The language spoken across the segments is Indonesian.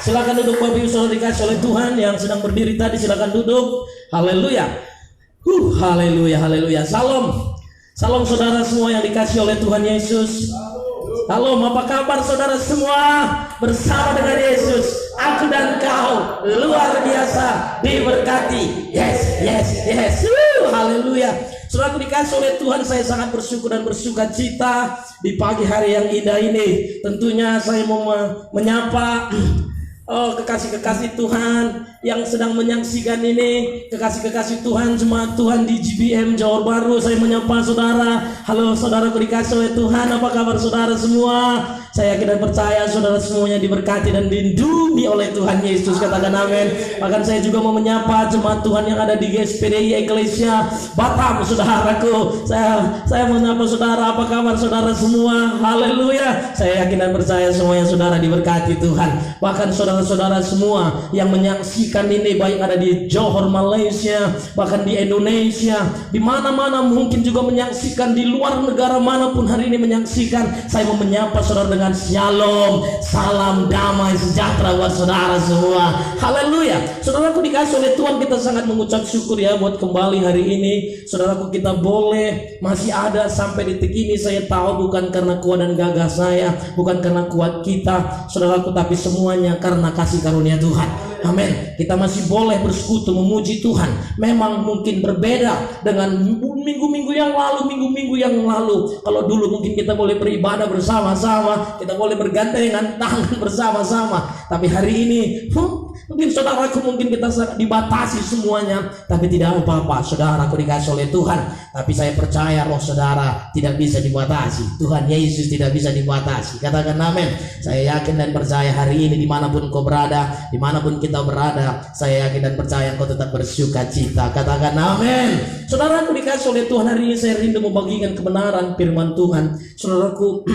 Silakan duduk Bapak Ibu Saudara dikasih oleh Tuhan. Yang sedang berdiri tadi silakan duduk. Haleluya. Haleluya, haleluya. Salam. Salam saudara semua yang dikasih oleh Tuhan Yesus. Halo, apa kabar saudara semua? Bersama dengan Yesus, aku dan kau luar biasa diberkati. Yes, yes, yes. Haleluya. Saudaraku dikasih oleh Tuhan, saya sangat bersyukur dan bersuka cita di pagi hari yang indah ini. Tentunya saya mau menyapa kekasih-kekasih Tuhan yang sedang menyaksikan ini, kekasih-kekasih Tuhan, jemaat Tuhan di GBM Johor Bahru. Saya menyapa saudara. Halo saudaraku dikasih oleh Tuhan, apa kabar saudara semua? Saya yakin dan percaya saudara semuanya diberkati dan dilindungi oleh Tuhan Yesus. Katakan amin. Bahkan saya juga mau menyapa jemaat Tuhan yang ada di GSPDI Eklesia Batam, saudaraku. Saya menyapa saudara, apa kabar saudara semua? Haleluya. Saya yakin dan percaya semuanya saudara diberkati Tuhan. Bahkan saudara-saudara semua yang menyaksikan ini, baik ada di Johor Malaysia, bahkan di Indonesia, di mana-mana mungkin juga menyaksikan, di luar negara manapun hari ini menyaksikan, saya mau menyapa saudara dengan shalom, salam damai sejahtera buat saudara semua. Haleluya. Saudaraku dikasih oleh Tuhan, kita sangat mengucap syukur ya buat kembali hari ini. Saudaraku, kita boleh masih ada sampai detik ini. Saya tahu bukan karena kuat dan gagah saya, bukan karena kuat kita saudaraku, tapi semuanya karena kasih karunia Tuhan. Amin. Kita masih boleh bersekutu memuji Tuhan. Memang mungkin berbeda dengan minggu-minggu yang lalu. Kalau dulu mungkin kita boleh beribadah bersama-sama, kita boleh bergandengan tangan bersama-sama. Tapi hari ini mungkin saudaraku, mungkin kita dibatasi semuanya. Tapi tidak apa-apa, saudaraku dikasih oleh Tuhan. Tapi saya percaya roh saudara tidak bisa dibatasi. Tuhan Yesus tidak bisa dibatasi. Katakan amin. Saya yakin dan percaya hari ini dimanapun kau berada, dimanapun kita berada, saya yakin dan percaya kau tetap bersuka cita. Katakan amin. Saudaraku dikasih oleh Tuhan, hari ini saya rindu membagikan kebenaran firman Tuhan. Saudaraku,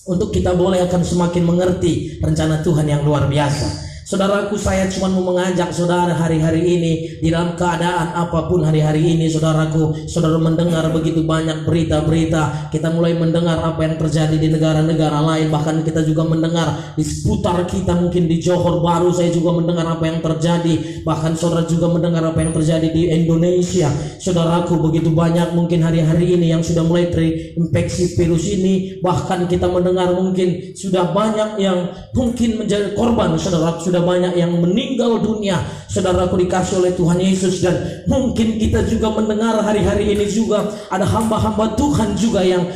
untuk kita boleh akan semakin mengerti rencana Tuhan yang luar biasa. Saudaraku, saya cuma mau mengajak saudara hari-hari ini, di dalam keadaan apapun hari-hari ini, saudaraku, saudara mendengar begitu banyak berita-berita. Kita mulai mendengar apa yang terjadi di negara-negara lain, bahkan kita juga mendengar di seputar kita, mungkin di Johor Bahru saya juga mendengar apa yang terjadi. Bahkan saudara juga mendengar apa yang terjadi di Indonesia. Saudaraku, begitu banyak mungkin hari-hari ini yang sudah mulai terinfeksi virus ini. Bahkan kita mendengar mungkin sudah banyak yang mungkin menjadi korban, saudaraku, sudah banyak yang meninggal dunia. Saudaraku dikasih oleh Tuhan Yesus, dan mungkin kita juga mendengar hari-hari ini juga ada hamba-hamba Tuhan juga yang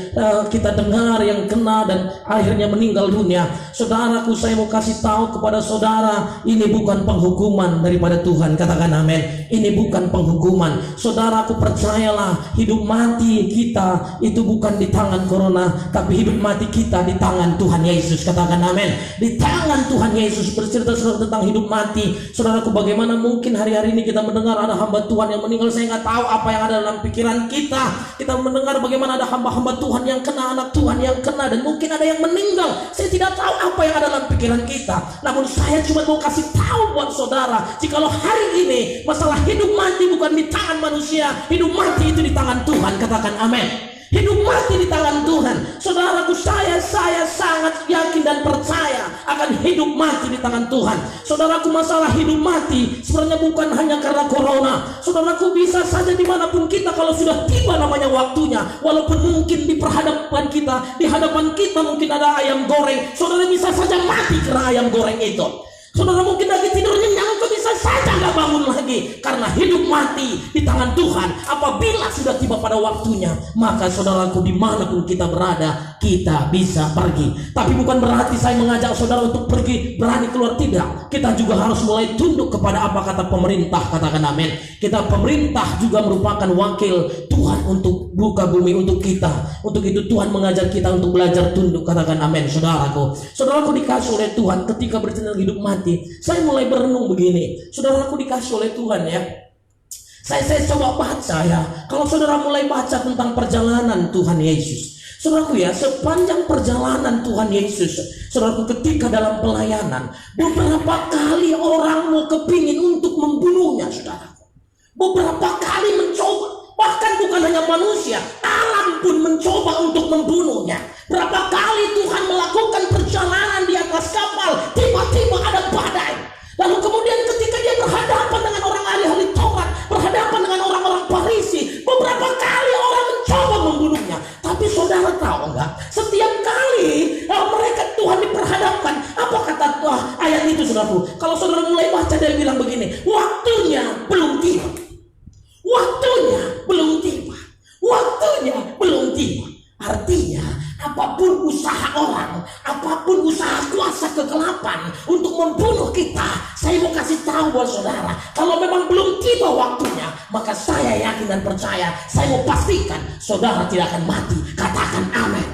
kita dengar yang kena dan akhirnya meninggal dunia. Saudaraku, saya mau kasih tahu kepada saudara, ini bukan penghukuman daripada Tuhan. Katakan amin. Ini bukan penghukuman. Saudaraku, percayalah, hidup mati kita itu bukan di tangan corona, tapi hidup mati kita di tangan Tuhan Yesus. Katakan amin. Di tangan Tuhan Yesus. Bercerita tentang hidup mati, saudaraku, bagaimana mungkin hari-hari ini kita mendengar ada hamba Tuhan yang meninggal. Saya nggak tahu apa yang ada dalam pikiran kita. Kita mendengar bagaimana ada hamba-hamba Tuhan yang kena, anak Tuhan yang kena, dan mungkin ada yang meninggal. Saya tidak tahu apa yang ada dalam pikiran kita. Namun saya cuma mau kasih tahu buat saudara, jikalau hari ini masalah hidup mati bukan di tangan manusia, hidup mati itu di tangan Tuhan. Katakan amin. Hidup mati di tangan Tuhan. Saudaraku, saya sangat yakin dan percaya akan hidup mati di tangan Tuhan. Saudaraku, masalah hidup mati sebenarnya bukan hanya karena corona. Saudaraku, bisa saja dimanapun kita, kalau sudah tiba namanya waktunya, walaupun mungkin di hadapan kita mungkin ada ayam goreng, saudara bisa saja mati karena ayam goreng itu. Saudara mungkin lagi tidur nyenyak, kok bisa saja nggak bangun lagi, karena hidup mati di tangan Tuhan. Apabila sudah tiba pada waktunya, maka saudaraku, dimanapun kita berada, kita bisa pergi. Tapi bukan berarti saya mengajak saudara untuk pergi berani keluar, tidak. Kita juga harus mulai tunduk kepada apa kata pemerintah. Katakan amin. Pemerintah juga merupakan wakil Tuhan untuk buka bumi untuk kita. Untuk itu Tuhan mengajar kita untuk belajar tunduk. Katakan amin, saudaraku dikasih oleh Tuhan. Ketika bercerita hidup mati, saya mulai berenung begini. Saudaraku dikasih oleh Tuhan ya, saya coba baca ya. Kalau saudara mulai baca tentang perjalanan Tuhan Yesus, saudaraku ya, sepanjang perjalanan Tuhan Yesus, saudaraku, ketika dalam pelayanan, beberapa kali orang mau kepingin untuk membunuhnya, saudaraku. Beberapa kali mencoba. Bahkan bukan hanya manusia, alam pun mencoba untuk membunuhnya. Berapa kali Tuhan melakukan perjalanan di atas kapal, tiba-tiba ada badai. Lalu kemudian ketika dia berhadapan dengan orang ahli-ahli Taurat, berhadapan dengan orang-orang Farisi, beberapa kali orang mencoba membunuhnya. Tapi saudara tahu enggak? Setiap kali mereka Tuhan diperhadapkan, apa kata ayat itu saudaraku? Kalau saudara mulai baca, dia bilang begini, waktunya belum tiba. Waktunya belum tiba. Waktunya belum tiba. Artinya apapun usaha orang, apapun usaha kuasa kegelapan untuk membunuh kita, saya mau kasih tahu buat saudara, kalau memang belum tiba waktunya, maka saya yakin dan percaya, saya mau pastikan saudara tidak akan mati. Katakan amin.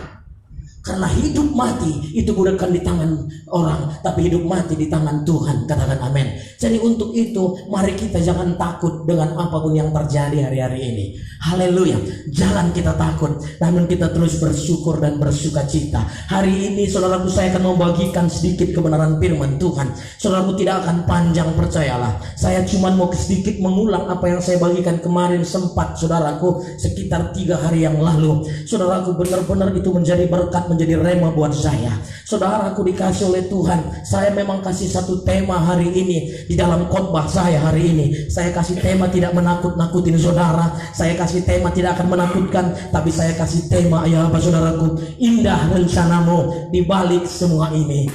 Karena hidup mati itu bukan di tangan orang, tapi hidup mati di tangan Tuhan. Katakan amin. Jadi untuk itu mari kita jangan takut dengan apapun yang terjadi hari-hari ini. Haleluya. Jangan kita takut, namun kita terus bersyukur dan bersuka cita. Hari ini saudaraku, saya akan membagikan sedikit kebenaran firman Tuhan. Saudaraku, tidak akan panjang, percayalah. Saya cuma mau sedikit mengulang apa yang saya bagikan kemarin, sempat saudaraku sekitar 3 hari yang lalu. Saudaraku, benar-benar itu menjadi berkat, menjadi rema buat saya. Saudaraku dikasih oleh Tuhan, saya memang kasih satu tema hari ini di dalam khotbah saya hari ini. Saya kasih tema tidak menakut-nakutin saudara. Saya kasih tema tidak akan menakutkan, tapi saya kasih tema, ya apa saudaraku, indah rencanamu di balik semua ini.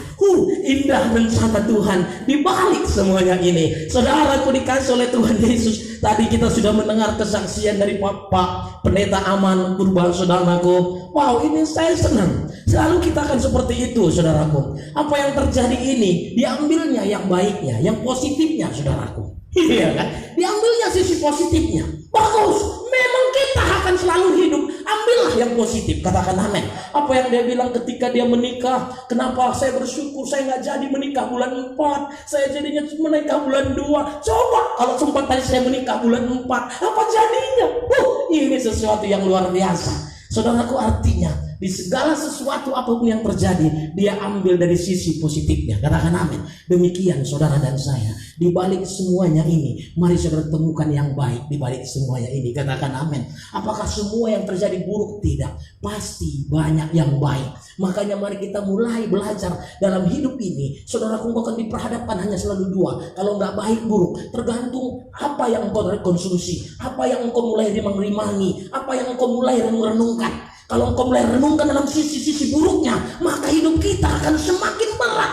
Indah rencana Tuhan di balik semuanya ini. Saudaraku dikasih oleh Tuhan Yesus. Tadi kita sudah mendengar kesaksian dari Pak Pendeta Aman Purba, saudaraku. Wow, ini saya senang. Selalu kita akan seperti itu, saudaraku. Apa yang terjadi ini, diambilnya yang baiknya, yang positifnya, saudaraku. Iya kan? Diambilnya sisi positifnya. Bagus. Memang kita akan selalu hidup. Ambillah yang positif. Katakan amin. Apa yang dia bilang ketika dia menikah, kenapa saya bersyukur saya nggak jadi menikah bulan 4, saya jadinya menikah bulan 2. Coba kalau sempat tadi saya menikah bulan 4, apa jadinya? Ini sesuatu yang luar biasa. Saudaraku, artinya di segala sesuatu apapun yang terjadi, dia ambil dari sisi positifnya. Katakan amin. Demikian saudara dan saya. Di balik semuanya ini, mari saudara temukan yang baik di balik semuanya ini. Katakan amin. Apakah semua yang terjadi buruk? Tidak. Pasti banyak yang baik. Makanya mari kita mulai belajar dalam hidup ini. Saudaraku, engkau akan diperhadapkan hanya selalu 2. Kalau nggak baik buruk, tergantung apa yang engkau konsumsi, apa yang engkau mulai merimani, apa yang engkau mulai merenungkan. Kalau engkau mulai renungkan dalam sisi-sisi buruknya, maka hidup kita akan semakin berat.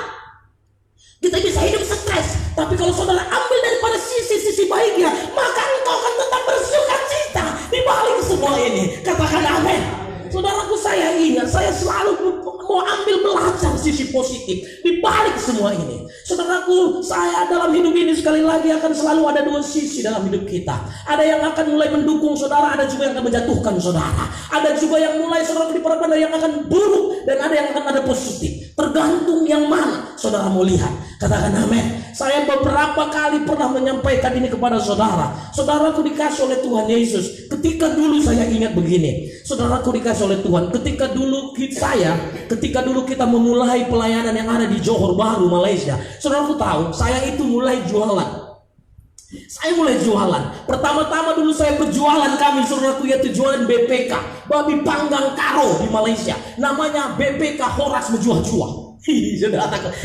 Kita bisa hidup stres. Tapi kalau saudara ambil daripada sisi-sisi baiknya, maka engkau akan tetap bersuka cita di balik semua ini. Katakan amin. Saudaraku, saya ingat, saya selalu mau ambil belajar sisi positif di balik semua ini. Saudaraku, saya dalam hidup ini sekali lagi akan selalu ada 2 sisi dalam hidup kita. Ada yang akan mulai mendukung saudara, ada juga yang akan menjatuhkan saudara. Ada juga yang mulai saudara diperhadapkan, ada yang akan buruk, dan ada yang akan ada positif. Tergantung yang mana saudara mau lihat. Katakan amin. Saya beberapa kali pernah menyampaikan ini kepada saudara. Saudaraku dikasih oleh Tuhan Yesus. Ketika dulu saya ingat begini. Saudaraku dikasih oleh Tuhan. Ketika dulu kita memulai pelayanan yang ada di Johor Bahru, Malaysia. Saudaraku tahu, saya itu mulai jualan. Pertama-tama dulu saya berjualan, kami saudaraku, yaitu jualan BPK, babi panggang karo di Malaysia. Namanya BPK Horas Menjuah-Juah.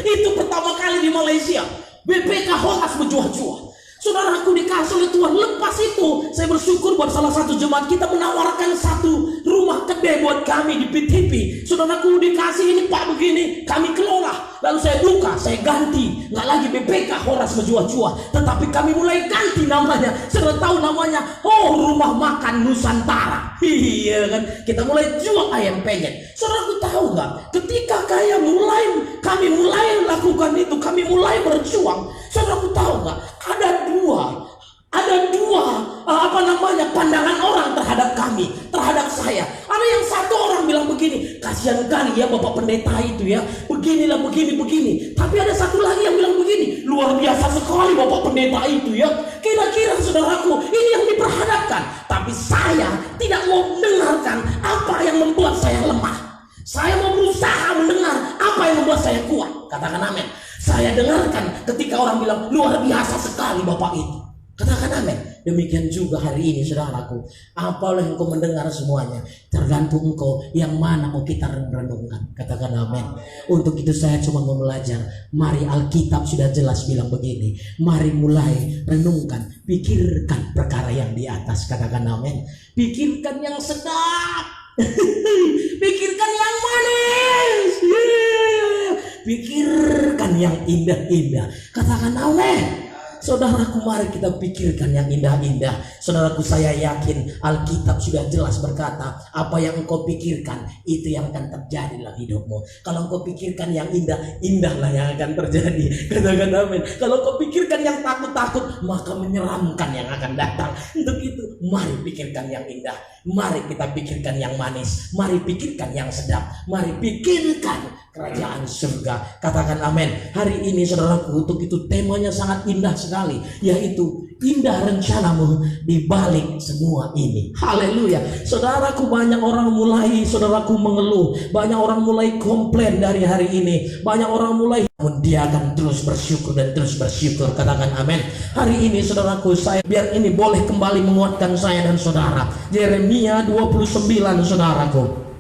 Itu pertama kali di Malaysia. BPK Horas Menjuah-Juah. Saudaraku dikasih oleh Tuhan. Lepas itu saya bersyukur buat salah satu jemaat kita menawarkan satu rumah kedai buat kami di PTP. Saudaraku dikasih ini, Pak, begini kami kelola. Lalu saya buka, saya ganti. Nggak lagi BPK Horas Menjuah-Juah, tetapi kami mulai ganti namanya. Saudara tahu namanya? Rumah makan Nusantara. Iya kan? Kita mulai jual ayam penyet. Saudaraku tahu nggak? Ketika kami mulai lakukan itu, kami mulai berjuang. Saudaraku tahu nggak? Ada dua pandangan orang terhadap kami, terhadap saya. Ada yang satu orang bilang begini, kasihan kali ya Bapak Pendeta itu ya, beginilah begini. Tapi ada satu lagi yang bilang begini, luar biasa sekali Bapak Pendeta itu ya. Kira-kira saudaraku, ini yang diperhadapkan. Tapi saya tidak mau mendengarkan apa yang membuat saya lemah. Saya mau berusaha mendengar apa yang membuat saya kuat. Katakan amin. Saya dengarkan ketika orang bilang luar biasa sekali Bapak itu. Katakan amin. Demikian juga hari ini saudaraku, apalah yang engkau mendengar semuanya tergantung engkau yang mana mau kita renungkan. Katakan amin. Untuk itu saya cuma mau belajar. Mari, Alkitab sudah jelas bilang begini, mari mulai renungkan, pikirkan perkara yang di atas. Katakan amin. Pikirkan yang sedap. Pikirkan yang manis. Pikirkan yang indah-indah. Katakan amin. Saudaraku, mari kita pikirkan yang indah-indah. Saudaraku, saya yakin Alkitab sudah jelas berkata, apa yang engkau pikirkan itu yang akan terjadi dalam hidupmu. Kalau engkau pikirkan yang indah, indahlah yang akan terjadi. Katakan amin. Kalau engkau pikirkan yang takut-takut, maka menyeramkan yang akan datang. Untuk itu, mari pikirkan yang indah. Mari kita pikirkan yang manis. Mari pikirkan yang sedap. Mari pikirkan kerajaan surga. Katakan amin. Hari ini saudaraku, untuk itu temanya sangat indah sekali, yaitu indah rencanamu di balik semua ini. Haleluya. Saudaraku, banyak orang mulai saudaraku mengeluh, banyak orang mulai komplain dari hari ini, banyak orang mulai, namun dia akan terus bersyukur dan terus bersyukur. Katakan amin. Hari ini saudaraku, saya biar ini boleh kembali menguatkan saya dan saudara. Yeremia 29 saudaraku.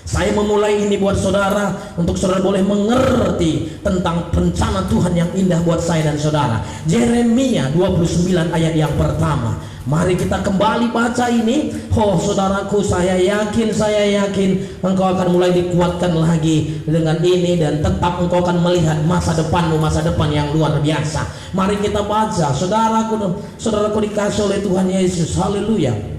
Saya memulai ini buat saudara, untuk saudara boleh mengerti tentang rencana Tuhan yang indah buat saya dan saudara. Yeremia 29 ayat yang pertama. Mari kita kembali baca ini. Oh saudaraku, saya yakin engkau akan mulai dikuatkan lagi dengan ini, dan tetap engkau akan melihat masa depanmu, masa depan yang luar biasa. Mari kita baca. Saudaraku dikasih oleh Tuhan Yesus. Haleluya.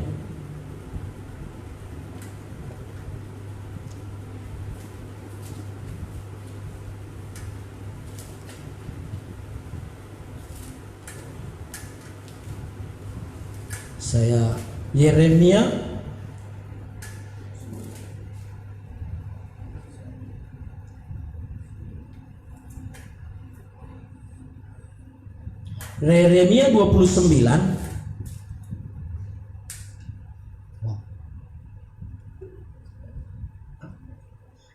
Saya Yeremia Yeremia 29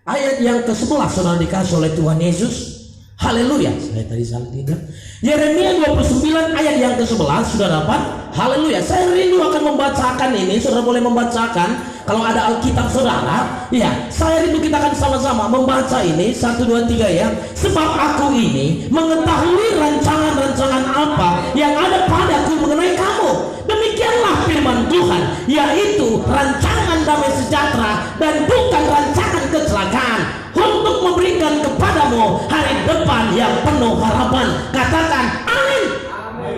ayat yang ke-11 saudara dikasih oleh Tuhan Yesus. Haleluya. Saya tadi salah tidak. Yeremia 29 ayat yang ke-11 sudah dapat. Haleluya. Saya rindu akan membacakan ini. Saudara boleh membacakan kalau ada Alkitab saudara. Ya, saya rindu kita akan sama-sama membaca ini. 1, 2, 3 ya. Sebab aku ini mengetahui rancangan-rancangan apa yang ada padaku mengenai kamu. Demikianlah firman Tuhan, yaitu rancangan damai sejahtera dan bukan rancangan kecelakaan, untuk memberikan kepadamu hari depan yang penuh harapan. Katakan amin.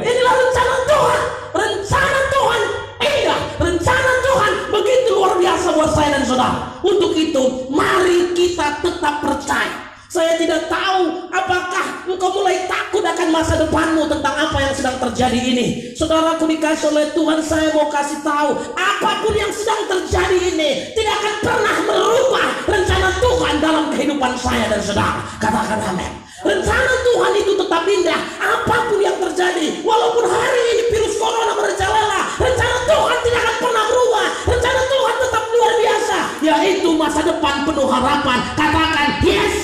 Inilah rencana Tuhan. Rencana Tuhan indah. Rencana Tuhan begitu luar biasa buat saya dan saudara. Untuk itu mari kita tetap percaya. Saya tidak tahu apakah engkau mulai takut akan masa depanmu tentang apa yang sedang terjadi ini. Saudaraku dikasih oleh Tuhan, saya mau kasih tahu, apapun yang sedang terjadi ini tidak akan pernah merubah rencana Tuhan dalam kehidupan saya dan saudara. Katakan amin. Rencana Tuhan itu tetap indah apapun yang terjadi. Walaupun hari ini virus corona merajalela, rencana Tuhan tidak akan pernah berubah. Rencana Tuhan tetap luar biasa, yaitu masa depan penuh harapan. Katakan yes.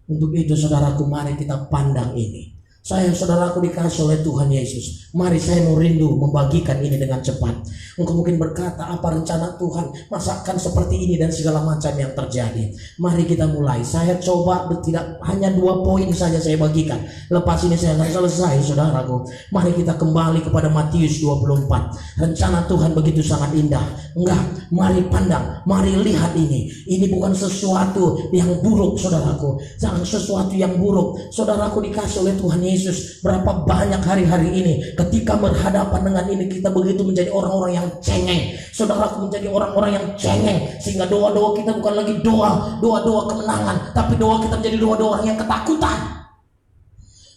Untuk itu saudaraku, mari kita pandang ini. Saya saudaraku dikasih oleh Tuhan Yesus. Mari saya mau rindu membagikan ini dengan cepat. Engkau mungkin berkata, apa rencana Tuhan? Masakan seperti ini dan segala macam yang terjadi. Mari kita mulai. Saya coba tidak hanya 2 poin saja saya bagikan. Lepas ini saya akan selesai saudaraku. Mari kita kembali kepada Matius 24. Rencana Tuhan begitu sangat indah. Enggak, mari pandang, mari lihat ini. Ini bukan sesuatu yang buruk saudaraku. Jangan sesuatu yang buruk. Saudaraku dikasih oleh Tuhan Yesus. Berapa banyak hari-hari ini ketika berhadapan dengan ini kita begitu menjadi orang-orang yang cengeng. Saudaraku, menjadi orang-orang yang cengeng, sehingga doa-doa kita bukan lagi doa-doa kemenangan, tapi doa kita menjadi doa-doa orang yang ketakutan.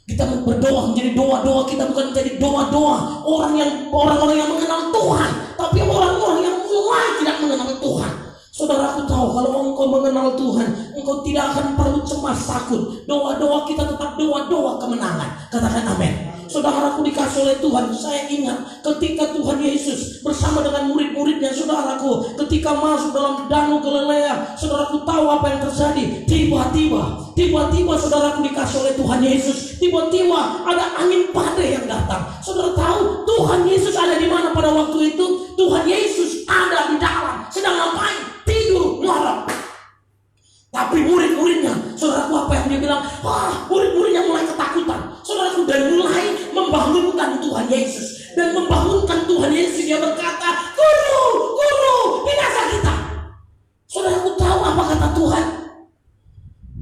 Kita berdoa menjadi doa-doa kita bukan menjadi doa-doa orang-orang yang mengenal Tuhan, tapi orang-orang yang mulai tidak mengenal Tuhan. Saudaraku tahu, kalau engkau mengenal Tuhan, engkau tidak akan perlu cemas takut. Doa-doa kita tetap doa-doa kemenangan. Katakan amin. Saudaraku dikasih oleh Tuhan, saya ingat ketika Tuhan Yesus bersama dengan murid-muridnya, saudaraku saudaraku, ketika masuk dalam danau Galilea, saudaraku tahu apa yang terjadi. Tiba-tiba saudaraku dikasih oleh Tuhan Yesus. Tiba-tiba ada angin badai yang datang. Saudara tahu Tuhan Yesus ada di mana pada waktu itu? Tuhan Yesus ada di dalam, sedang ngapain? Tidur ngorok. Tapi murid-muridnya, saudaraku apa yang dia bilang? Wah, murid-muridnya mulai ketakutan. Saudaraku, dan mulai membangunkan Tuhan Yesus. Dan membangunkan Tuhan Yesus, dia berkata, Guru, binasa kita. Saudaraku tahu apa kata Tuhan?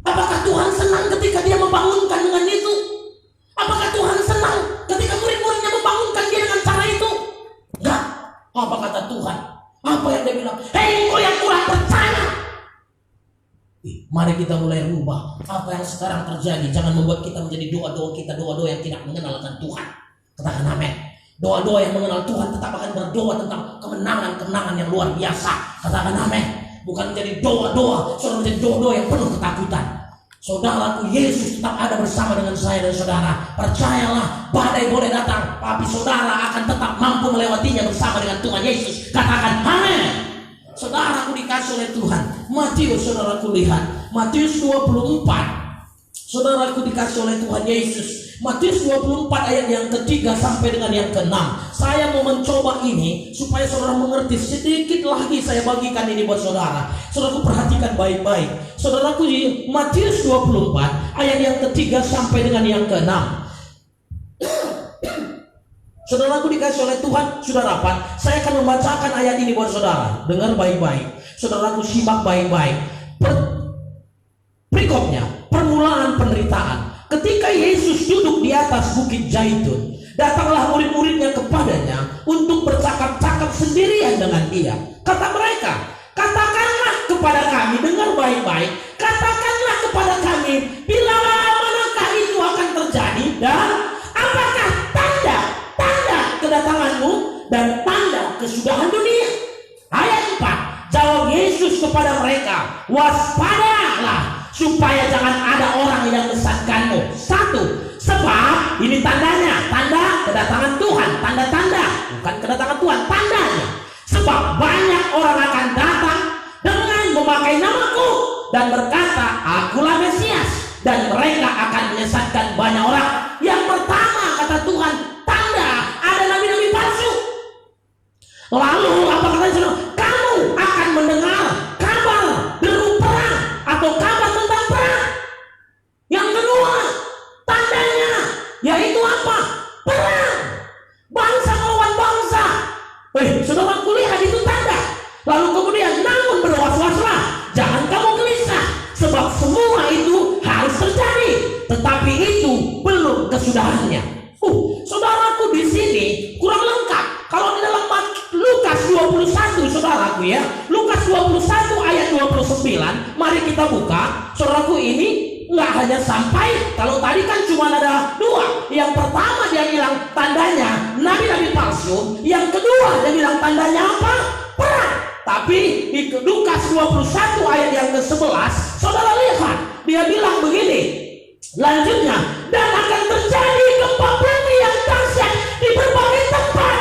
Apakah Tuhan senang ketika dia membangunkan dengan itu? Apakah Tuhan senang ketika murid-muridnya membangunkan dia dengan cara itu? Enggak. Apa kata Tuhan? Apa yang dia bilang? Hei, engkau yang kurang percaya. Mari kita mulai rubah apa yang sekarang terjadi. Jangan membuat kita menjadi doa-doa kita doa-doa yang tidak mengenalkan Tuhan. Katakan amin. Doa-doa yang mengenal Tuhan tetap akan berdoa tentang kemenangan-kemenangan yang luar biasa. Katakan amin. Bukan menjadi doa-doa, saudara, menjadi doa-doa yang penuh ketakutan. Saudaraku, Yesus tetap ada bersama dengan saya dan saudara. Percayalah, badai boleh datang, tapi saudara akan tetap mampu melewatinya bersama dengan Tuhan Yesus. Katakan amin. Saudaraku dikasih oleh Tuhan. Matius, saudaraku lihat Matius 24. Saudaraku dikasih oleh Tuhan Yesus. Matius 24 ayat yang ketiga sampai dengan yang keenam. Saya mau mencoba ini supaya saudara mengerti. Sedikit lagi saya bagikan ini buat saudara. Saudaraku perhatikan baik-baik. Saudaraku di Matius 24 ayat yang ketiga sampai dengan yang keenam. Saudaraku dikasih oleh Tuhan, sudah rapat. Saya akan membacakan ayat ini buat saudara. Dengar baik-baik. Saudaraku simak baik-baik. Berikutnya, permulaan penderitaan. Ketika Yesus duduk di atas bukit Zaitun, datanglah murid-muridnya kepadanya untuk bercakap-cakap sendirian dengan dia. Kata mereka, katakanlah kepada kami, dengar baik-baik. Katakanlah kepada kami, bila manakah itu akan terjadi dan apakah tanda kedatanganmu dan tanda kesudahan dunia. Ayat 4, jawab Yesus kepada mereka, waspadalah supaya jangan ada orang yang menyesatkanmu. 1, sebab ini tandanya, tanda kedatangan Tuhan, tanda-tanda, bukan kedatangan Tuhan, tandanya. Sebab banyak orang akan datang dengan memakai namaku dan berkata, akulah Mesias, dan mereka akan menyesatkan banyak orang. Yang pertama kata Tuhan, tanda, ada nabi-nabi palsu. Lalu apa katanya? Kamu akan mendengar kabar deru perang atau kabar tentang perang. Yang kedua, tandanya yaitu apa? Perang. Bangsa melawan bangsa. Saudara kulihat itu tanda. Lalu kemudian, namun berwas-waslah, jangan kamu gelisah, sebab semua itu harus terjadi, tetapi itu belum kesudahannya. Saudaraku di sini kurang lengkap. Kalau di dalam Lukas 21, saudaraku ya, Lukas 21 ayat 29, mari kita buka. Saudaraku, ini nggak hanya sampai, kalau tadi kan cuma ada 2. Yang pertama dia bilang tandanya nabi-nabi palsu. Yang kedua dia bilang tandanya apa? Perang. Tapi di Lukas 21 ayat yang ke-11, saudara lihat, dia bilang begini. Lanjutnya, dan akan terjadi gempa bumi yang dahsyat di berbagai tempat.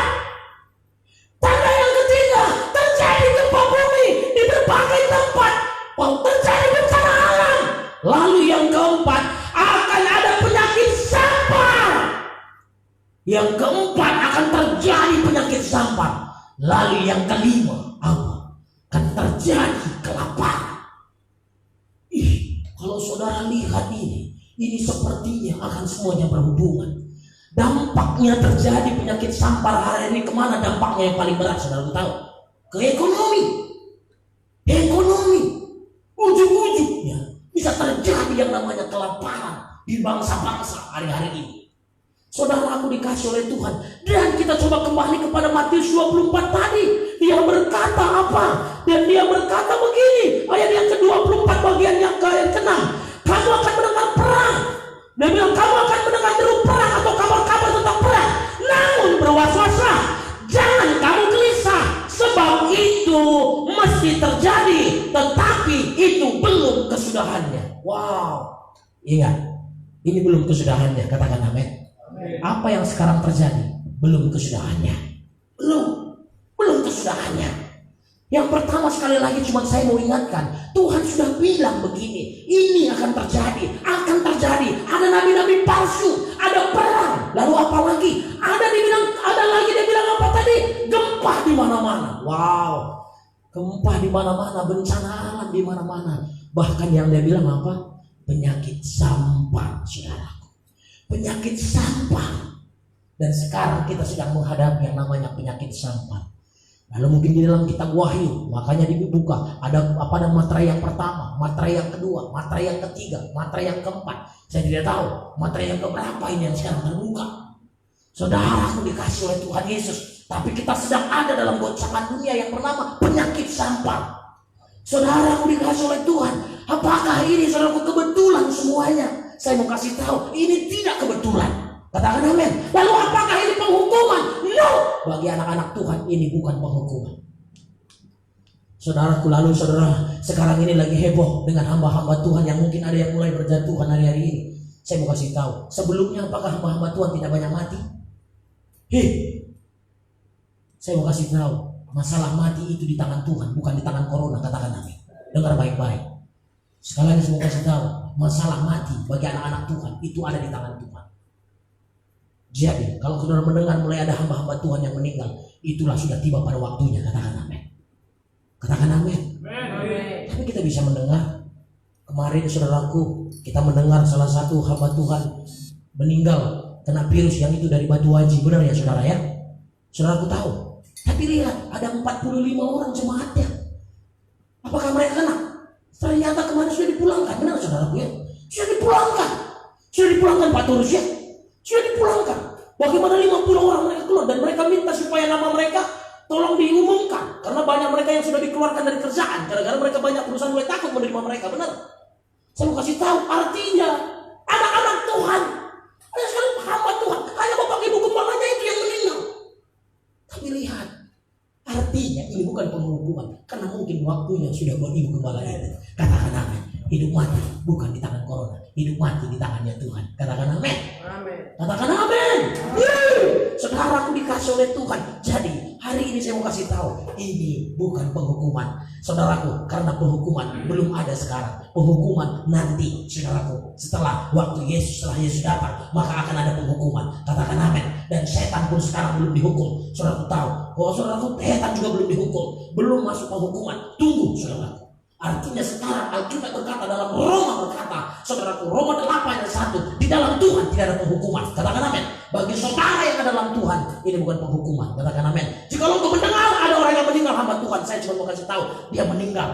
Tanda yang ketiga, terjadi gempa bumi di berbagai tempat. Terjadi bencana alam. Lalu yang keempat, akan ada penyakit sampar. Yang keempat, akan terjadi penyakit sampar. Lalu yang kelima, apa? Akan terjadi kelaparan. Kalau saudara lihat ini sepertinya akan semuanya berhubungan. Dampaknya terjadi penyakit sampar hari ini kemana dampaknya yang paling berat, saudara tahu? Ke ekonomi. Ujung-ujungnya bisa terjadi yang namanya kelaparan di bangsa-bangsa hari-hari ini. Saudara, aku dikasih oleh Tuhan. Dan kita coba kembali kepada Matius 24 tadi. Dia berkata apa? Dan dia berkata begini, ayat yang ke-24 bagian yang ke-6. Kamu akan mendengar perang. Dia bilang kamu akan mendengar deru perang atau kabar-kabar tentang perang. Namun berwas-waslah, jangan kamu gelisah, sebab itu mesti terjadi, tetapi itu belum kesudahannya. Wow. Ingat, ini belum kesudahannya. Katakan amin. Apa yang sekarang terjadi belum kesudahannya. Belum kesudahannya. Yang pertama, sekali lagi cuma saya mau ingatkan, Tuhan sudah bilang begini, ini akan terjadi. Ada nabi-nabi palsu, ada perang, lalu apa lagi? Ada lagi dia bilang apa tadi? Gempa di mana-mana. Wow, gempa di mana-mana, bencana alam di mana-mana. Bahkan yang dia bilang apa? Penyakit sampah, saudaraku. Penyakit sampah. Dan sekarang kita sedang menghadapi yang namanya penyakit sampah. Lalu mungkin di dalam kitab Wahyu, makanya dibuka ada materai yang pertama, materai yang kedua, materai yang ketiga, materai yang keempat. Saya tidak tahu materai yang keberapa ini yang sekarang terbuka. Saudaraku dikasih oleh Tuhan Yesus, tapi kita sedang ada dalam goncangan dunia yang bernama penyakit sampah. Saudaraku dikasih oleh Tuhan, apakah ini saudaraku kebetulan semuanya? Saya mau kasih tahu, ini tidak kebetulan. Katakan amin. Lalu apakah ini penghukuman? No. Bagi anak-anak Tuhan ini bukan penghukuman. Saudaraku, lalu saudara sekarang ini lagi heboh dengan hamba-hamba Tuhan yang mungkin ada yang mulai berjatuhan hari-hari ini. Saya mau kasih tahu, sebelumnya apakah hamba-hamba Tuhan tidak banyak mati? Saya mau kasih tahu, masalah mati itu di tangan Tuhan, bukan di tangan corona. Katakan amin. Dengar baik-baik. Sekali lagi saya mau kasih tahu, masalah mati bagi anak-anak Tuhan itu ada di tangan Tuhan. Jadi kalau saudara mendengar mulai ada hamba-hamba Tuhan yang meninggal, itulah sudah tiba pada waktunya. Katakan amin. Katakan amin. Tapi kita bisa mendengar, kemarin saudaraku, kita mendengar salah satu hamba Tuhan meninggal kena virus yang itu dari batu haji. Benar ya saudara ya? Saudaraku tahu. Tapi lihat, ada 45 orang jemaatnya. Apakah mereka kena? Ternyata kemarin sudah dipulangkan. Benar saudaraku ya? Sudah dipulangkan Pak Turus ya? Sudah dipulangkan. Bagaimana 50 orang mereka keluar dan mereka minta supaya nama mereka tolong diumumkan, karena banyak mereka yang sudah dikeluarkan dari kerjaan gara-gara mereka banyak perusahaan mulai takut menerima mereka. Benar? Saya mau kasih tahu, artinya anak-anak Tuhan, ada sekali hamba Tuhan, hanya bapak ibu gembalanya itu yang meninggal. Tapi lihat, artinya ini bukan penghukuman, karena mungkin waktunya sudah buat ibu gembala itu. Katakan amin. Hidup mati bukan di tangan corona, hidup mati di tangannya Tuhan. Katakan amin. Katakan amin. Saudaraku dikasih oleh Tuhan. Jadi hari ini saya mau kasih tahu, ini bukan penghukuman, saudaraku, karena penghukuman belum ada sekarang. Penghukuman nanti, saudaraku, setelah Yesus datang, maka akan ada penghukuman. Katakan amin. Dan setan pun sekarang belum dihukum. Saudaraku tahu bahwa saudaraku setan juga belum dihukum, belum masuk penghukuman. Tunggu saudaraku. Artinya sekarang Alkitab berkata, dalam Roma berkata, saudaraku, Roma 8:1, di dalam Tuhan tidak ada penghukuman. Katakan amin. Bagi saudara yang ada dalam Tuhan, ini bukan penghukuman. Katakan amin. Jika lo mendengar ada orang yang meninggal hamba Tuhan, saya cuma mau kasih tahu, dia meninggal.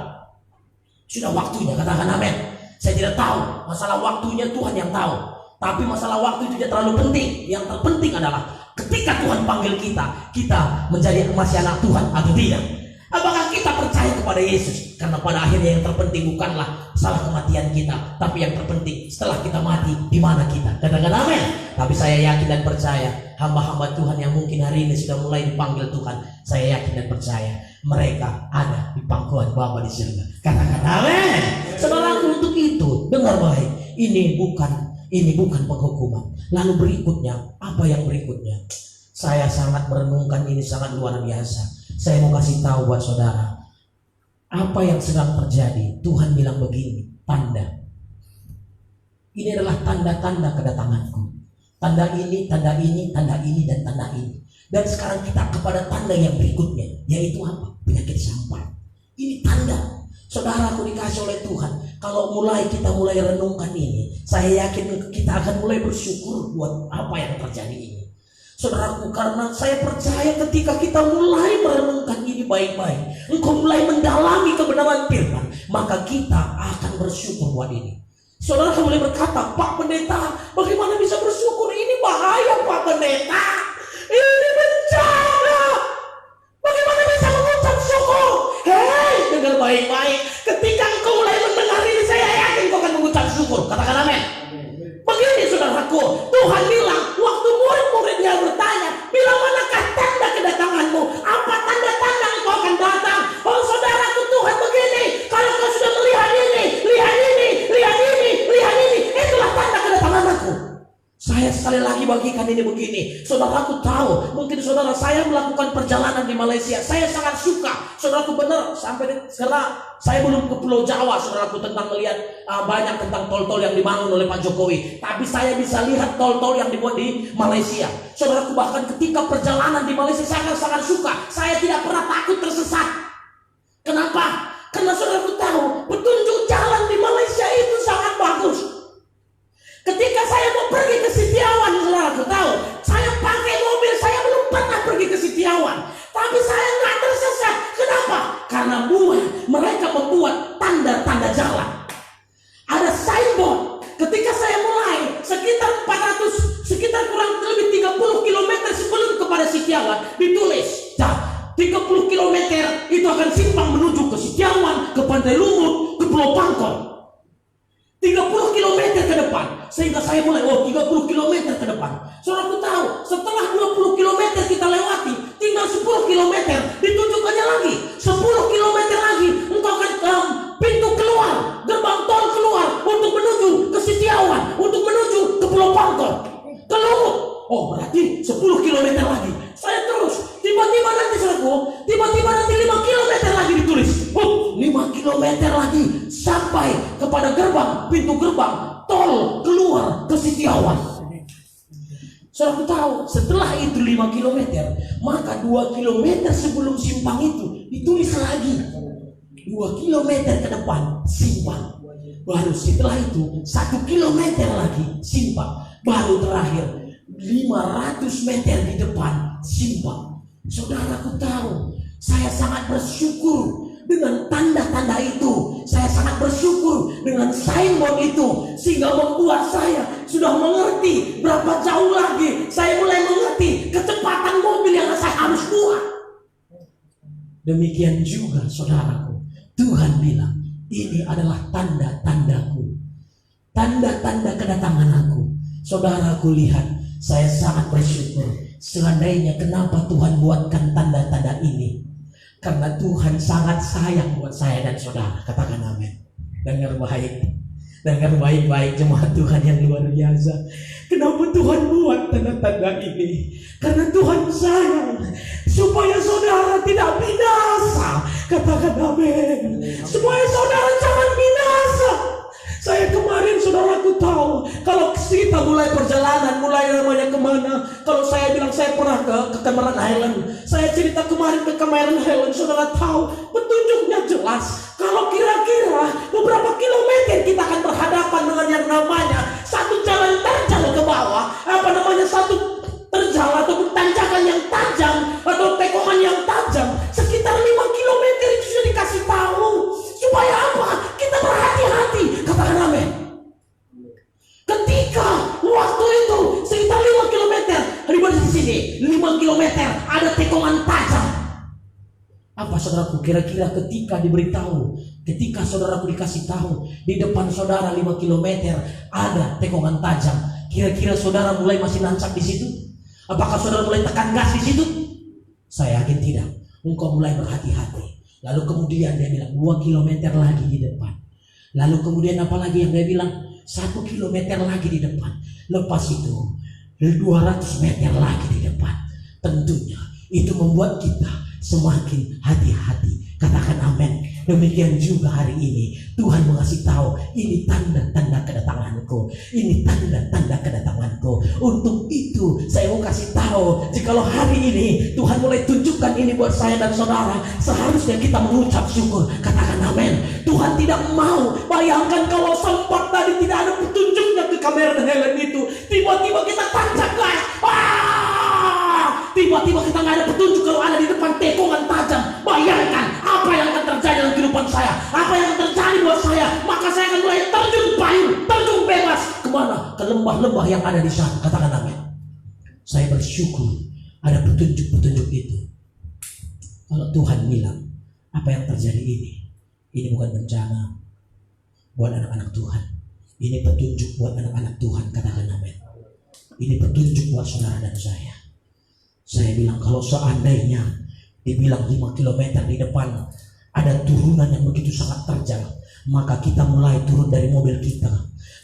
Sudah waktunya. Katakan amin. Saya tidak tahu masalah waktunya, Tuhan yang tahu. Tapi masalah waktu itu tidak terlalu penting. Yang terpenting adalah ketika Tuhan panggil kita menjadi masih anak Tuhan atau tidak. Apakah kita percaya kepada Yesus? Karena pada akhirnya yang terpenting bukanlah salah kematian kita, tapi yang terpenting setelah kita mati, di mana kita. Katakan amin. Tapi saya yakin dan percaya, hamba-hamba Tuhan yang mungkin hari ini sudah mulai dipanggil Tuhan, saya yakin dan percaya mereka ada di pangkuan Bapa di surga. Katakan amin. Saudaraku, untuk itu dengar baik, ini bukan penghukuman. Lalu berikutnya, apa yang berikutnya? Saya sangat merenungkan ini, sangat luar biasa. Saya mau kasih tahu buat saudara, apa yang sedang terjadi. Tuhan bilang begini, tanda. Ini adalah tanda-tanda kedatanganku. Tanda ini, tanda ini, tanda ini, dan tanda ini. Dan sekarang kita kepada tanda yang berikutnya, yaitu apa? Penyakit sampah. Ini tanda. Saudaraku dikasih oleh Tuhan. Kalau kita mulai renungkan ini, saya yakin kita akan mulai bersyukur buat apa yang terjadi ini. Saudaraku, karena saya percaya ketika kita mulai merenungkan ini baik-baik, engkau mulai mendalami kebenaran firman, maka kita akan bersyukur buat ini. Saudara mulai berkata, Pak Pendeta, bagaimana bisa bersyukur? Ini bahaya Pak Pendeta, ini bencana. Bagaimana bisa mengucap syukur? Hei, dengar baik-baik. Ketika engkau mulai mendengar ini, saya yakin engkau akan mengucap syukur. Katakan amin. Begini saudaraku, Tuhan bilang, waktu murid-muridnya bertanya, bila manakah tanda kedatanganmu? Apa tanda-tanda engkau akan datang? Oh saudaraku, Tuhan begini, kalau kau sudah melihat ini, lihat ini, lihat ini, lihat ini, itulah tanda kedatangan aku. Saya sekali lagi bagikan ini begini. Saudaraku tahu, mungkin saudara saya melakukan perjalanan di Malaysia. Saya sangat suka. Saudaraku benar, sampai sekarang saya belum ke Pulau Jawa, saudaraku, tentang melihat banyak tentang tol-tol yang dibangun oleh Pak Jokowi. Tapi saya bisa lihat tol-tol yang dibuat di Malaysia. Saudaraku, bahkan ketika perjalanan di Malaysia saya sangat suka. Saya tidak pernah takut tersesat. Kenapa? Karena saudaraku tahu, petunjuk jalan di Malaysia itu sangat bagus. Ketika saya mau pergi ke Sitiawan, saudaraku tahu, saya pakai mobil, saya belum pernah pergi ke Sitiawan. Tapi saya nggak tersesat. Kenapa? Karena mereka membuat tanda-tanda jalan. Ada signboard. Ketika saya mulai, sekitar kurang lebih 30 km sebelum kepada Sitiawan, ditulis, 30 km itu akan simpang menuju ke Sitiawan, ke Pantai Lumut, ke Pulau Pangkor. 30 km ke depan. Sehingga saya mulai, 30 km ke depan. Saudaraku tahu, setelah 20 km kita lewati, tinggal 10 km, ditunjukkannya lagi. 10 km lagi, engkau akan pintu keluar, gerbang tol keluar, untuk menuju ke Sitiawan, untuk menuju ke Pulau Pangkor, ke Lumut. Berarti 10 km lagi. Saya terus, tiba-tiba nanti 5 km lagi ditulis. 5 km lagi sampai kepada pintu gerbang tol keluar ke Sitiawan. Saudara tahu, setelah itu 5 km, maka 2 km sebelum simpang itu ditulis lagi 2 km ke depan simpang. Baru setelah itu 1 km lagi simpang. Baru terakhir 500 meter di depan simpang. Saudaraku tahu, saya sangat bersyukur dengan tanda-tanda itu. Saya sangat bersyukur dengan signboard itu, sehingga membuat saya sudah mengerti berapa jauh lagi. Saya mulai mengerti kecepatan mobil yang saya harus buat. Demikian juga saudaraku, Tuhan bilang, ini adalah tanda-tandaku, tanda-tanda kedatangan aku. Saudaraku lihat, saya sangat bersyukur. Seandainya kenapa Tuhan buatkan tanda-tanda ini? Karena Tuhan sangat sayang buat saya dan saudara. Katakan amin. Dengar baik-baik jemaat Tuhan yang luar biasa. Kenapa Tuhan buat tanda-tanda ini? Karena Tuhan sayang supaya saudara tidak binasa. Katakan amin. Supaya saudara jangan binasa. Saya kemarin, saudaraku tahu, kalau kita mulai perjalanan, mulai namanya kemana. Kalau saya bilang saya pernah ke Cameron Highland, saya cerita kemarin ke Cameron Highland, saudara tahu petunjuknya jelas. Kalau kira-kira beberapa kilometer kita akan berhadapan dengan yang namanya satu jalan terjal ke bawah, satu terjal atau tanjakan yang tajam atau tekongan yang tajam. Sekitar 5 km itu sudah dikasih tahu. Supaya apa? Kita berhati-hati. Katakan amin. Ketika waktu itu sekitar 5 km ribet di sini, 5 km ada tekongan tajam. Apa saudaraku, kira-kira ketika diberitahu, ketika saudaraku dikasih tahu di depan saudara 5 km ada tekongan tajam, kira-kira saudara mulai masih nancap di situ? Apakah saudara mulai tekan gas di situ? Saya yakin tidak. Engkau mulai berhati-hati. Lalu kemudian dia bilang 2 km lagi di depan. Lalu kemudian apa lagi yang dia bilang? 1 km lagi di depan. Lepas itu 200 meter lagi di depan. Tentunya itu membuat kita semakin hati-hati. Katakan amin. Demikian juga hari ini Tuhan mengasih tahu, ini tanda-tanda kedatanganku, ini tanda-tanda kedatanganku. Untuk itu saya mau kasih tahu, jikalau hari ini Tuhan mulai tunjukkan ini buat saya dan saudara, seharusnya kita mengucap syukur. Katakan amin. Tuhan tidak mau. Bayangkan kalau sempat tadi tidak ada petunjuknya ke Cameron Highland itu, tiba-tiba kita tancap gas, tiba-tiba kita nggak ada petunjuk kalau ada di depan tekongan tajam. Bayangkan apa yang akan terjadi dalam kehidupan saya, apa yang akan terjadi buat saya. Maka saya akan mulai terjun payung, terjun bebas kemana? Ke lembah-lembah yang ada di sana. Katakan amin. Saya bersyukur ada petunjuk-petunjuk itu. Kalau Tuhan bilang apa yang terjadi ini bukan bencana buat anak-anak Tuhan, ini petunjuk buat anak-anak Tuhan. Katakan amin. Ini petunjuk buat saudara dan saya. Saya bilang kalau seandainya dibilang 5 km di depan ada turunan yang begitu sangat terjal, maka kita mulai turun dari mobil kita,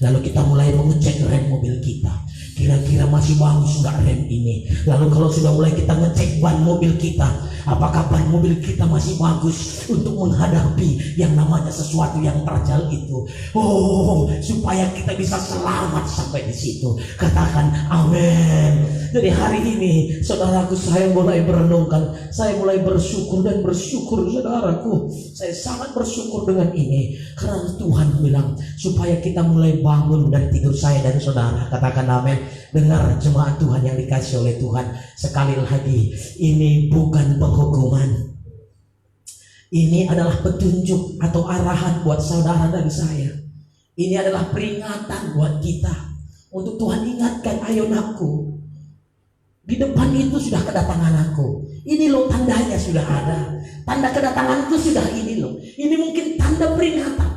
lalu kita mulai mengecek rem mobil kita, kira-kira masih bagus nggak rem ini. Lalu kalau sudah mulai kita ngecek ban mobil kita, apakah ban mobil kita masih bagus untuk menghadapi yang namanya sesuatu yang terjal itu. Oh, supaya kita bisa selamat sampai di situ. Katakan amin. Jadi hari ini saudaraku, saya mulai merenungkan, saya mulai bersyukur dan bersyukur saudaraku. Saya sangat bersyukur dengan ini karena Tuhan bilang supaya kita mulai bangun dari tidur saya dan saudara. Katakan amin. Dengar jemaat Tuhan yang dikasih oleh Tuhan, sekali lagi ini bukan penghukuman. Ini adalah petunjuk atau arahan buat saudara dan saya. Ini adalah peringatan buat kita untuk Tuhan ingatkan, ayo nakku, di depan itu sudah kedatangan aku. Ini loh tandanya sudah ada. Tanda kedatanganku sudah ini loh. Ini mungkin tanda peringatan.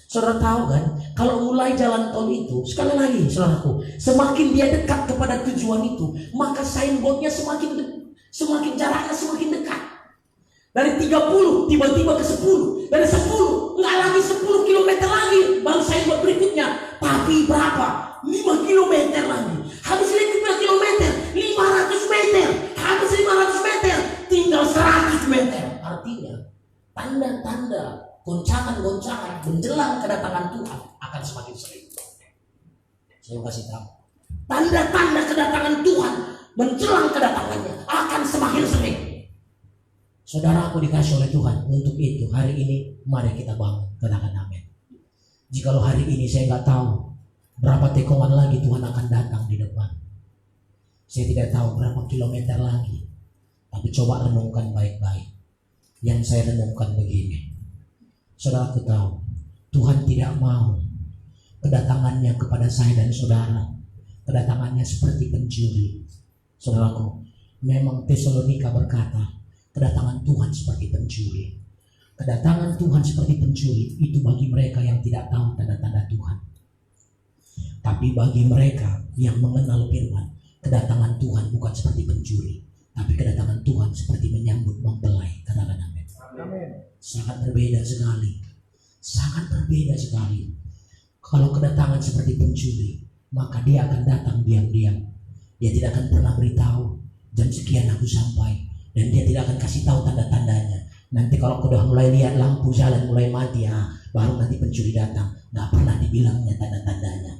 Saudara tahu kan, kalau mulai jalan tol itu, sekali lagi saudaraku, semakin dia dekat kepada tujuan itu, maka signboardnya semakin jaraknya semakin dekat. Dari 30 tiba-tiba ke 10, dari 10 nggak lagi 10 km lagi baru signboard berikutnya. Tapi berapa? 5 km lagi. Habis 5 km, 500 meter. Habis 500 meter, tinggal 100 meter. Artinya tanda-tanda goncangan-goncangan menjelang kedatangan Tuhan akan semakin sering. Saya mau kasih tahu, tanda-tanda kedatangan Tuhan menjelang kedatangannya akan semakin sering. Saudara, aku dikasih oleh Tuhan untuk itu. Hari ini mari kita bangun. Katakan amin. Jikalau hari ini saya nggak tahu berapa tikungan lagi Tuhan akan datang di depan, saya tidak tahu berapa kilometer lagi, tapi coba renungkan baik-baik. Yang saya renungkan begini, saudara, aku tahu Tuhan tidak mau kedatangannya kepada saya dan saudara, kedatangannya seperti pencuri. Saudaraku, memang Tesalonika berkata, kedatangan Tuhan seperti pencuri. Kedatangan Tuhan seperti pencuri itu bagi mereka yang tidak tahu tanda-tanda Tuhan. Tapi bagi mereka yang mengenal firman, kedatangan Tuhan bukan seperti pencuri, tapi kedatangan Tuhan seperti menyambut mempelai. Katakan amin. Sangat berbeda sekali. Sangat berbeda sekali. Kalau kedatangan seperti pencuri, maka dia akan datang diam-diam. Dia tidak akan pernah beritahu, jam sekian aku sampai. Dan dia tidak akan kasih tahu tanda-tandanya. Nanti kalau sudah mulai lihat lampu jalan mulai mati, baru nanti pencuri datang. Nggak pernah dibilangnya tanda-tandanya.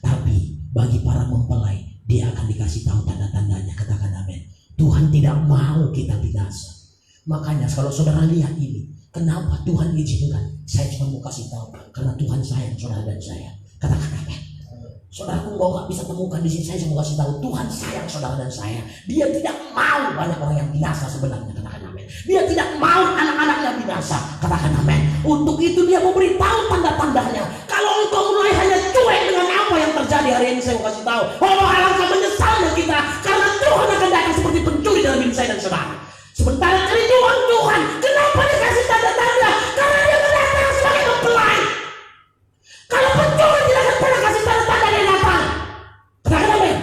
Tapi bagi para mempelai, dia akan dikasih tahu tanda-tandanya. Katakan amin. Tuhan tidak mau kita binasa. Makanya kalau saudara lihat ini, kenapa Tuhan izinkan? Saya cuma mau kasih tahu, karena Tuhan sayang saudara dan saya. Katakan amin. Saudara, aku nggak bisa temukan di sini. Saya mau kasih tahu, Tuhan sayang saudara dan saya. Dia tidak mau banyak orang yang binasa sebenarnya. Katakan amin. Dia tidak mau anak-anaknya binasa. Katakan amin. Untuk itu dia memberitahu tanda-tandanya. Kalau engkau mulai hanya cuek dengan apa yang terjadi hari ini, saya mau kasih tahu, alangkah menyesalnya kita, karena Tuhan akan datang seperti pencuri dalam hidup saya dan saudara. Sementara kerinduan Tuhan, kenapa dikasih tanda-tanda? Karena dia datang sebagai mempelai. Kalau pencuri tidak akan pernah kasih tanda-tanda dia datang. Katakan amin.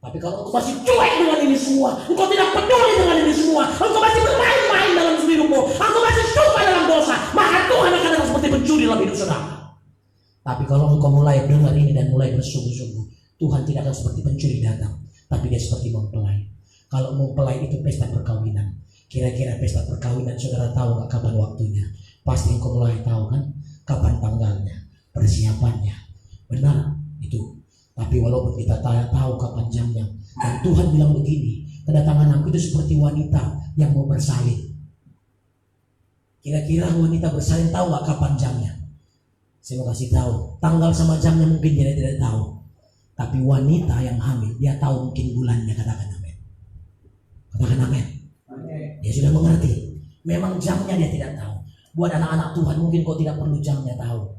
Tapi kalau engkau masih cuek dengan ini semua, engkau tidak peduli dengan ini semua, engkau masih bermain-main dalam hidupmu, engkau masih suka dalam dosa, maka Tuhan akan datang seperti pencuri dalam hidup saudara. Tapi kalau engkau mulai dengar ini dan mulai bersungguh-sungguh, Tuhan tidak akan seperti pencuri datang, tapi dia seperti mempelai. Kalau mempelai itu pesta perkawinan, kira-kira pesta perkawinan saudara tahu nggak kapan waktunya? Pasti engkau mulai tahu kan, kapan tanggalnya, persiapannya, benar itu. Tapi walaupun kita tahu kapan jamnya, dan Tuhan bilang begini, kedatangan aku itu seperti wanita yang mau bersalin. Kira-kira wanita bersalin tahu nggak kapan jamnya? Saya mau kasih tahu, tanggal sama jamnya mungkin dia tidak tahu, tapi wanita yang hamil dia tahu mungkin bulannya. Katakan amin. Katakan amin. Dia sudah mengerti. Memang jamnya dia tidak tahu. Buat anak-anak Tuhan mungkin kau tidak perlu jamnya tahu,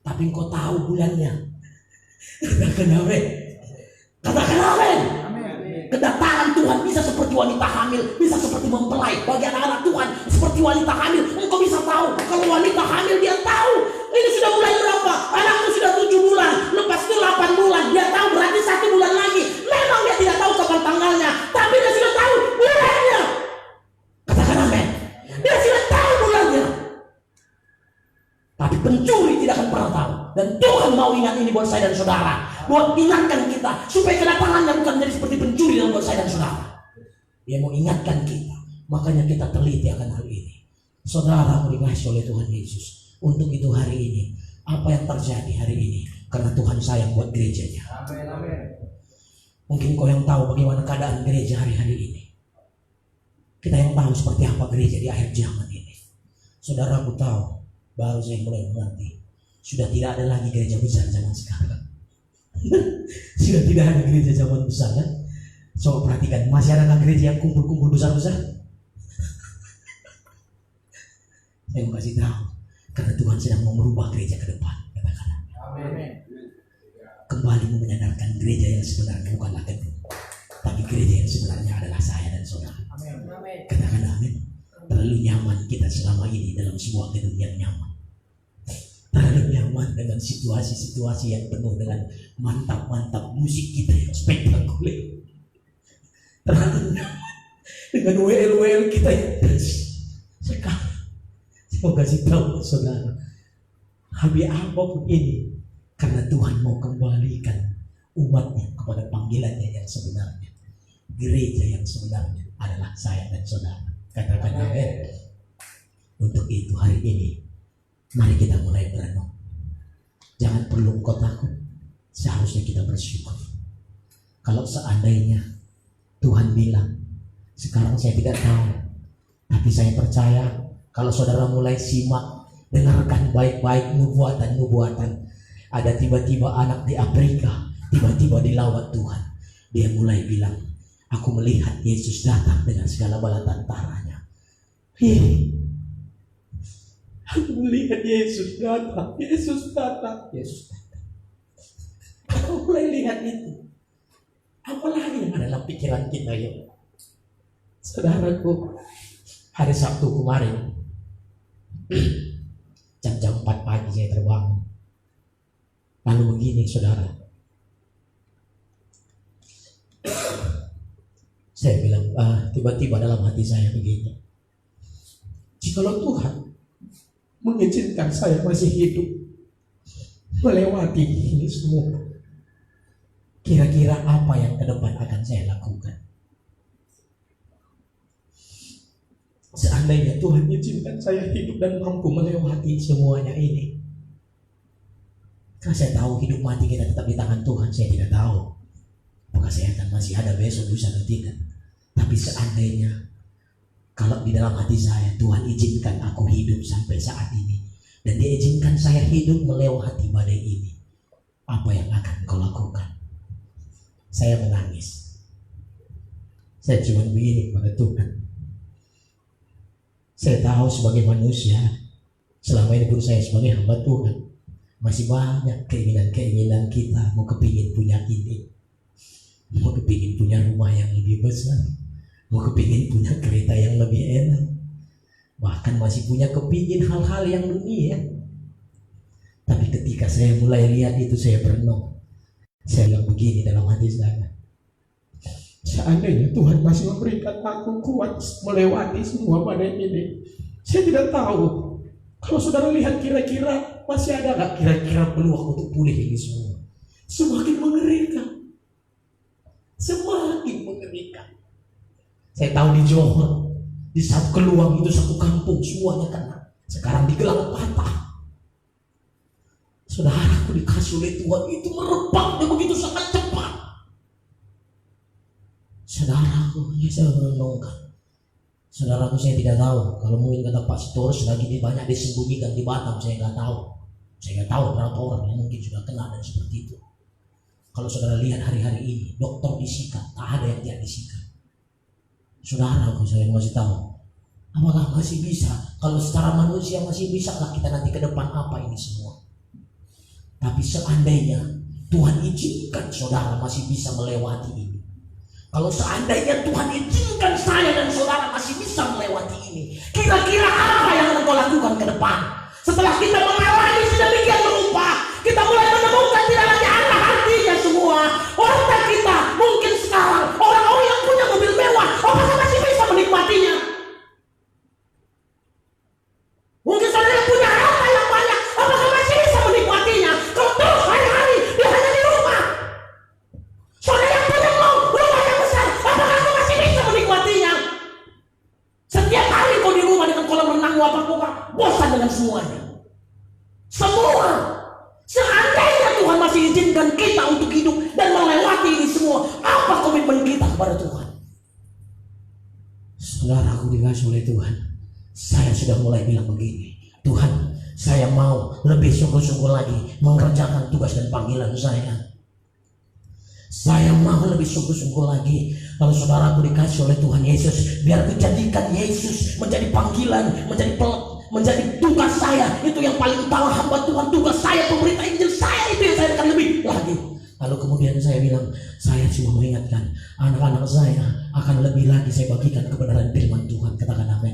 tapi kau tahu bulannya. Katakan amin. Katakan amin. Kedatangan Tuhan bisa seperti wanita hamil, bisa seperti mempelai. Bagi anak-anak Tuhan seperti wanita hamil, engkau bisa tahu. Kalau wanita hamil dia tahu ini sudah mulai berapa, anakku sudah 7 bulan, lepas itu 8 bulan, dia tahu berarti 1 bulan lagi. Memang dia tidak tahu kapan tanggalnya, tapi dia sudah tahu bulannya. Katakan amin. Dia sudah tahu buat saya dan saudara, buat ingatkan kita supaya kedatangannya bukan menjadi seperti pencuri dalam buat saya dan saudara. Dia mau ingatkan kita, makanya kita teliti akan hal ini. Saudara dikasihi oleh Tuhan Yesus. Untuk itu hari ini, apa yang terjadi hari ini, karena Tuhan sayang buat gerejanya. Mungkin kau yang tahu bagaimana keadaan gereja hari-hari ini. Kita yang tahu seperti apa gereja di akhir zaman ini. Saudara, aku tahu, baru saya mulai mengerti. Sudah tidak ada lagi gereja besar zaman sekarang. Sudah tidak ada gereja zaman besar, kan? So perhatikan, masih ada gereja yang kumpul-kumpul besar-besar? Saya mau kasih tahu, karena Tuhan sedang mau merubah gereja ke depan. Katakan amin. Kembali menyadarkan gereja yang sebenarnya bukanlah gedung, tapi gereja yang sebenarnya adalah saya dan saudara. Katakan amin. Terlalu nyaman kita selama ini dalam sebuah gedung yang nyaman. Terlalu nyaman dengan situasi-situasi yang penuh dengan mantap-mantap musik kita yang spektakuler. Terlalu nyaman dengan WL kita yang sekarang. Saya kasih tahu saudara, habis apapun ini, karena Tuhan mau kembalikan umatnya kepada panggilannya yang sebenarnya. Gereja yang sebenarnya adalah saya dan saudara. Katakan amin. Untuk itu hari ini, mari kita mulai berenung. Jangan perlu engkau takut, seharusnya kita bersyukur. Kalau seandainya Tuhan bilang, sekarang saya tidak tahu, tapi saya percaya kalau saudara mulai simak, dengarkan baik-baik nubuatan-nubuatan. Ada tiba-tiba anak di Afrika, tiba-tiba dilawat Tuhan. Dia mulai bilang, aku melihat Yesus datang dengan segala bala tentaranya. Aku melihat Yesus datang, Yesus datang, Yesus datang. Aku mulai lihat itu. Apalagi yang ada dalam pikiran kita ya. Saudaraku, hari Sabtu kemarin, jam 4 pagi saya terbangun. Lalu begini saudara, saya bilang, tiba-tiba dalam hati saya begini, jikalau Tuhan mengizinkan saya masih hidup melewati ini semua, kira-kira apa yang ke depan akan saya lakukan? Seandainya Tuhan izinkan saya hidup dan mampu melewati semuanya ini, karena saya tahu hidup mati kita tetap di tangan Tuhan. Saya tidak tahu apakah saya akan masih ada besok, lusa atau tidak. Tapi seandainya kalau di dalam hati saya Tuhan izinkan aku hidup sampai saat ini, dan Dia izinkan saya hidup melewati badai ini, apa yang akan kau lakukan? Saya menangis. Saya cuma begini kepada Tuhan. Saya tahu sebagai manusia, selama ini pun saya sebagai hamba Tuhan, masih banyak keinginan-keinginan kita. Mau kepingin punya ini, mau kepingin punya rumah yang lebih besar, mau kepingin punya kereta yang lebih enak, bahkan masih punya kepingin hal-hal yang dunia. Tapi ketika saya mulai lihat itu, saya berenung. Saya bilang begini dalam hati saya, seandainya Tuhan masih memberikan aku kuat melewati semua badai ini, saya tidak tahu. Kalau saudara lihat kira-kira masih ada gak kira-kira peluang untuk pulih ini semua? Semakin mengerikan. Semakin mengerikan. Saya tahu di Johor, di satu keluang itu satu kampung semuanya kena. Sekarang di Gelang patah. Saudaraku dikasih oleh Tuhan itu merebaknya begitu sangat cepat. Saudaraku, ya saya merenungkan. Saudaraku, saya tidak tahu kalau mungkin kata Pak Sitorus lagi banyak disembunyikan di Batam, saya nggak tahu. Saya nggak tahu berapa orang yang mungkin sudah kena dan seperti itu. Kalau saudara lihat hari-hari ini, dokter disikat, tak ada yang tidak disikat. Saudaraku, saya masih tahu, apakah masih bisa? Kalau secara manusia masih bisa lah kita nanti ke depan apa ini semua. Tapi seandainya Tuhan izinkan saudara masih bisa melewati ini. Kalau seandainya Tuhan izinkan saya dan saudara masih bisa melewati ini, kira-kira apa yang akan kau lakukan ke depan? Setelah kita mengalami sedemikian rupa, kita mulai menemukan tidak lagi ada artinya semua. Harta kita mungkin sekarang orang-orang yang punya mobil mewah, apakah masih bisa menikmatinya? Mungkin saudara yang punya harta yang banyak, apakah masih bisa menikmatinya? Kalau terus hari-hari dengan semuanya. Semua. Seandainya Tuhan masih izinkan kita untuk hidup dan melewati ini semua, apa komitmen kita kepada Tuhan? Saudara, aku dikasih oleh Tuhan, saya sudah mulai bilang begini, Tuhan, saya mau lebih sungguh-sungguh lagi mengerjakan tugas dan panggilan saya. Saya mau lebih sungguh-sungguh lagi. Kalau saudaraku dikasih oleh Tuhan Yesus, biar kejadikan Yesus menjadi panggilan, menjadi tugas saya. Itu yang paling utama, hamba Tuhan, tugas saya, pemberita Injil saya, itu yang saya akan lebih lagi. Lalu kemudian saya bilang, saya cuma mengingatkan anak-anak saya akan lebih lagi saya bagikan kebenaran firman Tuhan. Katakan amin.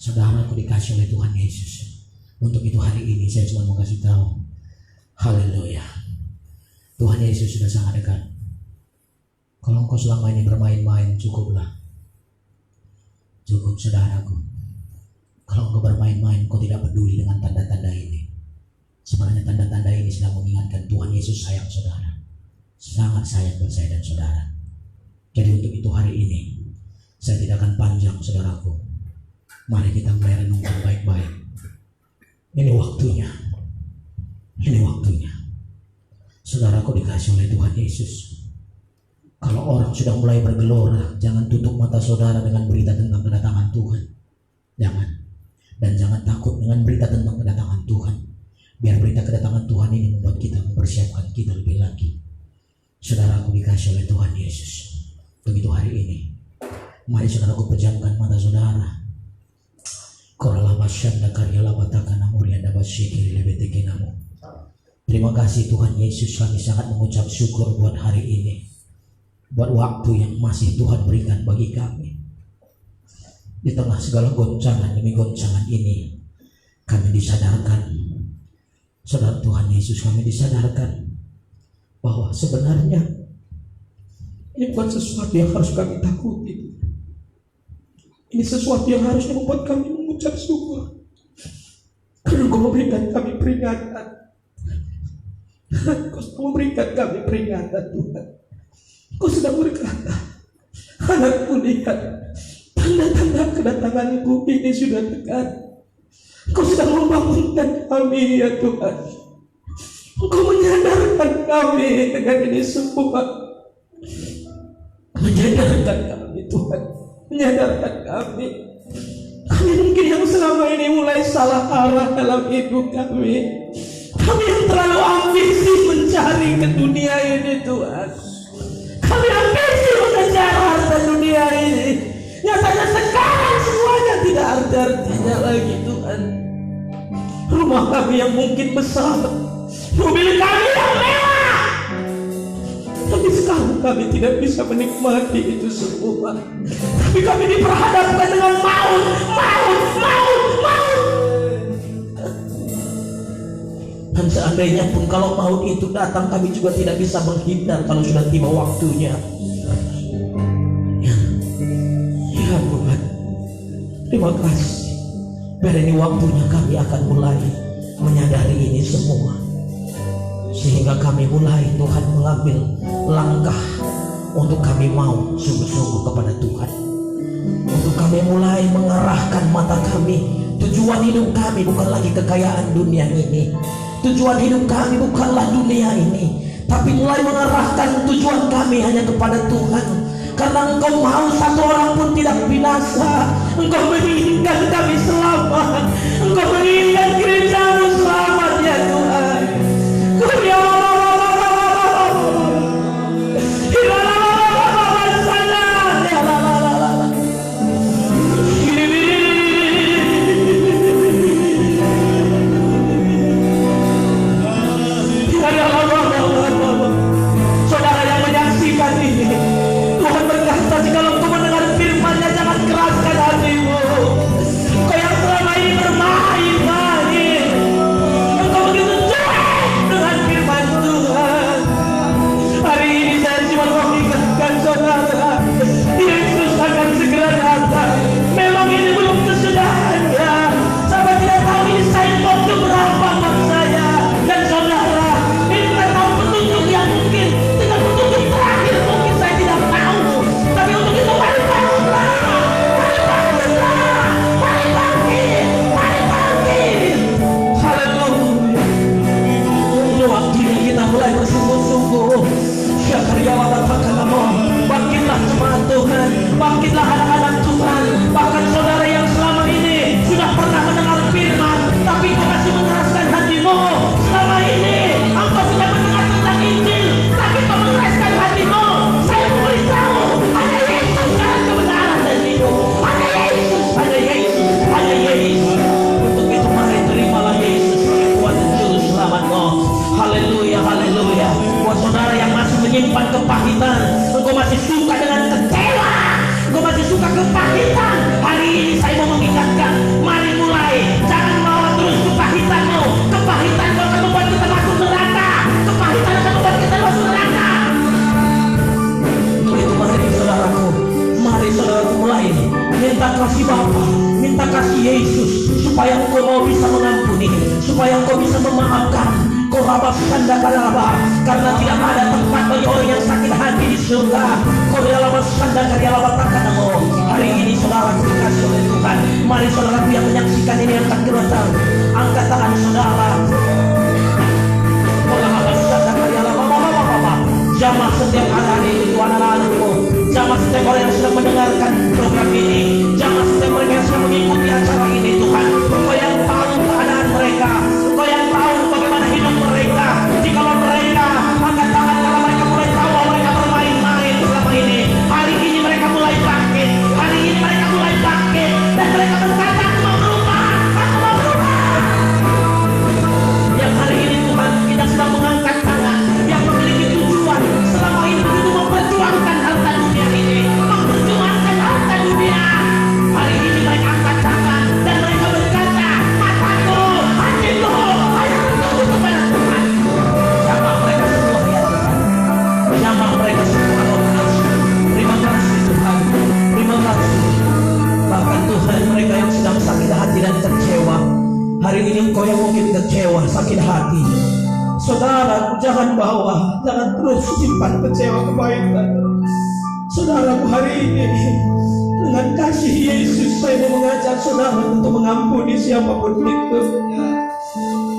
Saudaraku dikasih oleh Tuhan Yesus. Untuk itu hari ini saya cuma mau kasih tahu, haleluya, Tuhan Yesus sudah sangat dekat. Kalau engkau selama ini bermain-main, cukuplah. Cukup, saudaraku. Kalau engkau bermain-main, engkau tidak peduli dengan tanda-tanda ini. Sebenarnya tanda-tanda ini sedang mengingatkan Tuhan Yesus sayang saudara. Sangat sayang buat saya dan saudara. Jadi untuk itu hari ini saya tidak akan panjang, saudaraku. Mari kita mulai renungkan baik-baik. Ini waktunya. Ini waktunya. Saudaraku dikasih oleh Tuhan Yesus. Kalau orang sudah mulai bergelora, jangan tutup mata saudara dengan berita tentang kedatangan Tuhan. Jangan. Dan jangan takut dengan berita tentang kedatangan Tuhan. Biar berita kedatangan Tuhan ini membuat kita mempersiapkan kita lebih lagi. Saudaraku dikasih oleh Tuhan Yesus. Begitu hari ini, mari saudaraku pejamkan mata saudara. Terima kasih Tuhan Yesus, kami sangat mengucap syukur buat hari ini, buat waktu yang masih Tuhan berikan bagi kami. Di tengah segala goncangan demi goncangan ini, kami disadarkan, saudara Tuhan Yesus, kami disadarkan bahwa sebenarnya ini bukan sesuatu yang harus kami takuti. Ini sesuatu yang harusnya membuat kami mengucap syukur, karena Engkau memberikan kami peringatan. Engkau sedang memberikan kami peringatan, Tuhan. Engkau sedang berkata, anakku, lihat, tanda-tanda kedatanganku ini sudah dekat. Engkau sedang membangunkan kami, ya Tuhan. Engkau menyadarkan kami dengan ini semua. Menyadarkan kami, Tuhan. Menyadarkan kami. Kami mungkin yang selama ini mulai salah arah dalam hidup kami. Kami yang terlalu ambisi mencari ke dunia ini, Tuhan. Kami ambisi mengejar harta dunia ini. Nyatanya sekarang semuanya tidak ada artinya lagi, Tuhan. Rumah kami yang mungkin besar, mobil kami yang mewah, tapi sekarang kami tidak bisa menikmati itu semua. Tapi kami diperhadapkan dengan maut. Dan seandainya pun kalau maut itu datang, kami juga tidak bisa menghindar kalau sudah tiba waktunya. Ya Tuhan, terima kasih. Biar ini waktunya kami akan mulai menyadari ini semua, sehingga kami mulai, Tuhan, mengambil langkah untuk kami mau sungguh-sungguh kepada Tuhan. Untuk kami mulai mengarahkan mata kami. Tujuan hidup kami bukan lagi kekayaan dunia ini. Tujuan hidup kami bukanlah dunia ini, tapi mulai mengarahkan tujuan kami hanya kepada Tuhan. Karena Engkau mau satu orang pun tidak binasa. Engkau menginginkan kami selamat. Engkau menginginkan gereja-Mu selamat, ya Tuhan. Saudara yang menyaksikan ini, Tuhan berkata, jika engkau mendengar firman-Nya, jangan keraskan hatimu. Kau yang selama ini bermain-main, Bangkitlah jemaat Tuhan, bangkitlah anak-anak Tuhan. Bahkan saudara yang selama ini sudah pernah mendengar firman, tapi kau masih mengeraskan hatimu. Selama ini engkau sudah mendengar tentang Injil, tapi kau mengeraskan hatimu. Saya memberitahu, hanya Yesus jalan kebenaran dan hidup. Hanya Yesus, hanya Yesus, hanya Yesus. Untuk itu mari terimalah Yesus sebagai Tuhan dan Juru Selamatmu. Haleluya, haleluya. Buat saudara yang masih menyimpan kepahitan, engkau masih suka dengan kecewa, engkau masih suka kepahitan, hari ini saya mau mengingatkan, mari mulai. Jangan bawa terus kepahitanmu. Kepahitan akan membuat kita masuk neraka. Kepahitan akan membuat kita masuk neraka. Untuk itu mari saudaraku, mari saudaraku mulai minta kasih Bapa, minta kasih Yesus, supaya engkau mau bisa mengampuni, supaya engkau bisa memaafkan. Korabas kanda karaba, karena tidak ada tempat bagi orang yang sakit hati di surga. Korabas kanda karaba takanamu. Hari ini saudara dikasih oleh Tuhan. Mari saudaraku yang menyaksikan ini angkat kedua tangan, angkat tangan saudara. Korabas kanda karaba, jamah setiap hari itu anak-anakmu, jamah setiap orang yang sedang mendengarkan program ini, jamah setiap mereka yang sedang mengikuti acara ini. Tuhan, Engkau yang tahu keadaan mereka, Engkau yang tahu bagaimana hidup mereka. Jikalau mereka angkat tangan karena mereka mulai tahu bahwa mereka bermain-main selama ini, hari ini mereka mulai bangkit, hari ini mereka mulai bangkit, dan mereka berkata, aku mau berubah, aku mau berubah. Yang hari ini Tuhan kita sedang mengangkat tangan, yang memiliki tujuan selama ini begitu memperjuangkan harta dunia ini, memperjuangkan harta dunia. Hari ini mereka angkat tangan dan mereka berkata, mataku, hatiku, hanya menuju kepada Tuhan. Jamah mereka semua ya Tuhan, jamah mereka semua adorasi. Terima kasih Tuhan, terima kasih. Bahkan Tuhan, mereka yang sedang sakit hati dan kecewa, hari ini Engkau yang mungkin kecewa, sakit hati, saudara, jangan bawa, jangan terus simpan kecewa kepahitan. Saudaraku, hari ini dengan kasih Yesus saya mau mengajak saudara untuk mengampuni siapapun itu.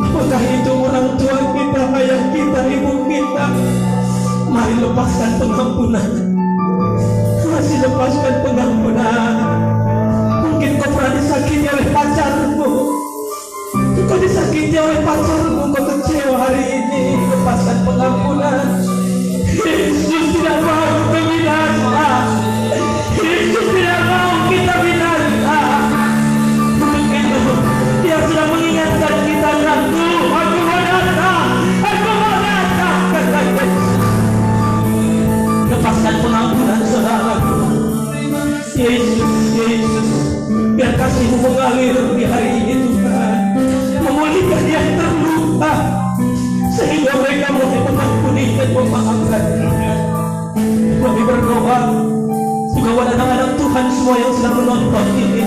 Apakah itu orang tua kita, ayah kita, ibu kita? Mari lepaskan pengampunan. Masih lepaskan pengampunan. Mungkin kau pernah disakiti oleh pacarmu, kau disakiti oleh pacarmu, kau kecewa hari ini. Lepaskan pengampunan. Yesus tidak mau kita binasa. Yesus tidak mau kita binasa. Untuk itu Dia sudah mengingatkan kita, aku mau datang, aku mau datang. Lepaskan pengampunan saudaraku. Yesus, Yesus, biar kasih-Mu mengalir di hari ini Tuhan, memulihkan yang terluka, sehingga mereka boleh mengampuni dan memaafkan. Kami berdoa juga buat anak-anak Tuhan semua yang sedang menonton ini.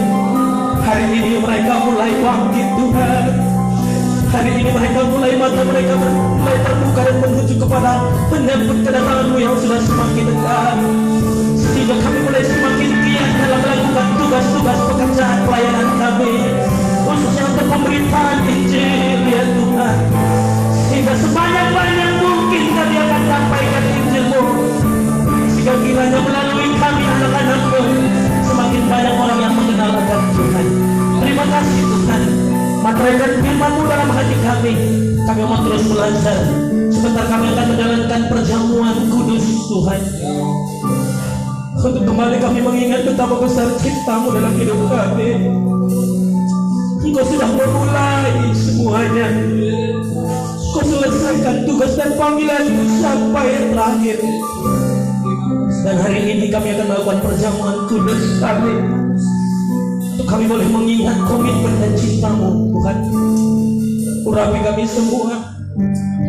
Hari ini mereka mulai bangkit Tuhan. Hari ini mereka mulai, mata mereka mulai terbuka dan menuju kepada menyambut kedatangan-Mu yang sudah semakin dekat. Sehingga kami mulai semakin giat dalam melakukan tugas-tugas pekerjaan pelayanan kami, khususnya untuk pemberitaan Injil ya Tuhan. Sehingga sebanyak-banyak mungkin kami akan sampaikan Injil-Mu, sehingga kiranya melalui kami anak-anak-Mu semakin banyak orang yang mengenal akan Tuhan. Terima kasih Tuhan. Materaikan firman-Mu dalam hati kami mau terus belajar. Sebentar kami akan menjalankan perjamuan kudus Tuhan. Untuk kembali kami mengingat betapa besar cinta-Mu dalam hidup kami. Engkau sudah memulai semuanya. Kau selesaikan tugas dan panggilan-Mu sampai yang terakhir. Dan hari ini kami akan melakukan perjamuan kudus kami, untuk kami boleh mengingat komitmen dan cinta-Mu Tuhan. Urapi kami semua.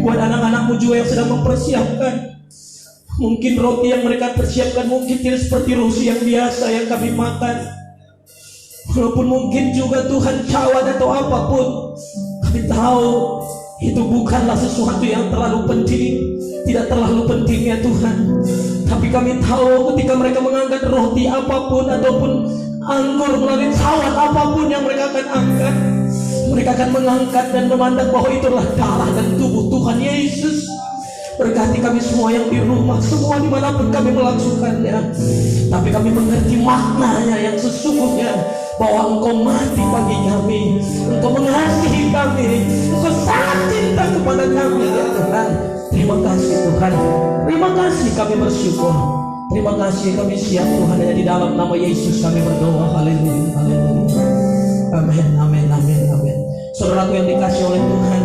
Buat anak-anak-Mu juga yang sedang mempersiapkan, mungkin roti yang mereka persiapkan mungkin tidak seperti roti yang biasa yang kami makan. Walaupun mungkin juga Tuhan cawan atau apapun, kami tahu itu bukanlah sesuatu yang terlalu penting, tidak terlalu penting ya Tuhan. Tapi kami tahu ketika mereka mengangkat roti apapun ataupun anggur melalui cawan apapun yang mereka akan angkat, mereka akan mengangkat dan memandang bahwa itulah darah dan tubuh Tuhan Yesus. Berkati kami semua yang di rumah, semua dimanapun kami melakukannya. Tapi kami mengerti maknanya yang sesungguhnya, bahwa Engkau mati bagi kami, Engkau mengasihi kami, Engkau sangat cinta kepada kami ya Tuhan. Terima kasih Tuhan, terima kasih, kami bersyukur. Terima kasih, kami siap Tuhan, hanya di dalam nama Yesus kami berdoa. Haleluya, haleluya. Amin, amin, amin, amin. Saudaraku yang dikasih oleh Tuhan,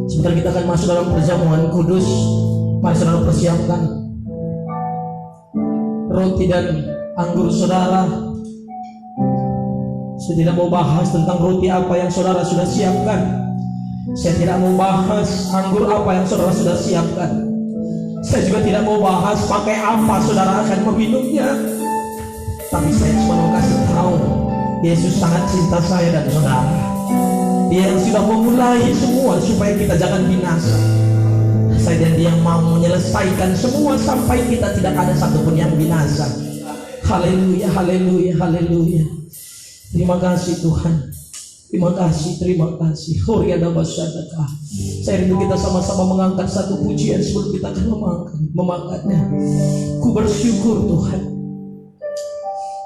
sebentar kita akan masuk dalam perjamuan kudus. Mari saudara persiapkan roti dan anggur saudara. Saya tidak mau bahas tentang roti apa yang saudara sudah siapkan. Saya tidak mau bahas anggur apa yang saudara sudah siapkan. Saya juga tidak mau bahas pakai apa saudara akan meminumnya. Tapi saya cuma mau kasih tahu, Yesus sangat cinta saya dan saudara. Dia yang sudah memulai semua supaya kita jangan binasa. Saya dan Dia mau menyelesaikan semua sampai kita tidak ada satupun yang binasa. Haleluya, haleluya, haleluya. Terima kasih Tuhan. Terima kasih, terima kasih. Saya rindu kita sama-sama mengangkat satu pujian sebelum kita akan memakannya. Ku bersyukur Tuhan.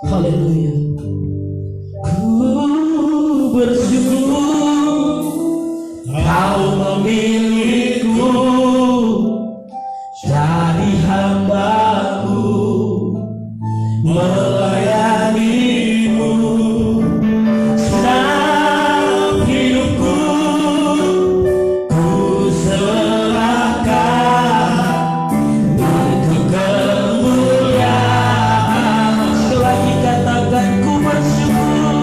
Haleluya. Ku bersyukur Kau memilihku jadi hamba-Mu, melayani-Mu. Dalam hidupku ku serahkan untuk kemuliaan. Sekali lagi katakan, ku bersyukur,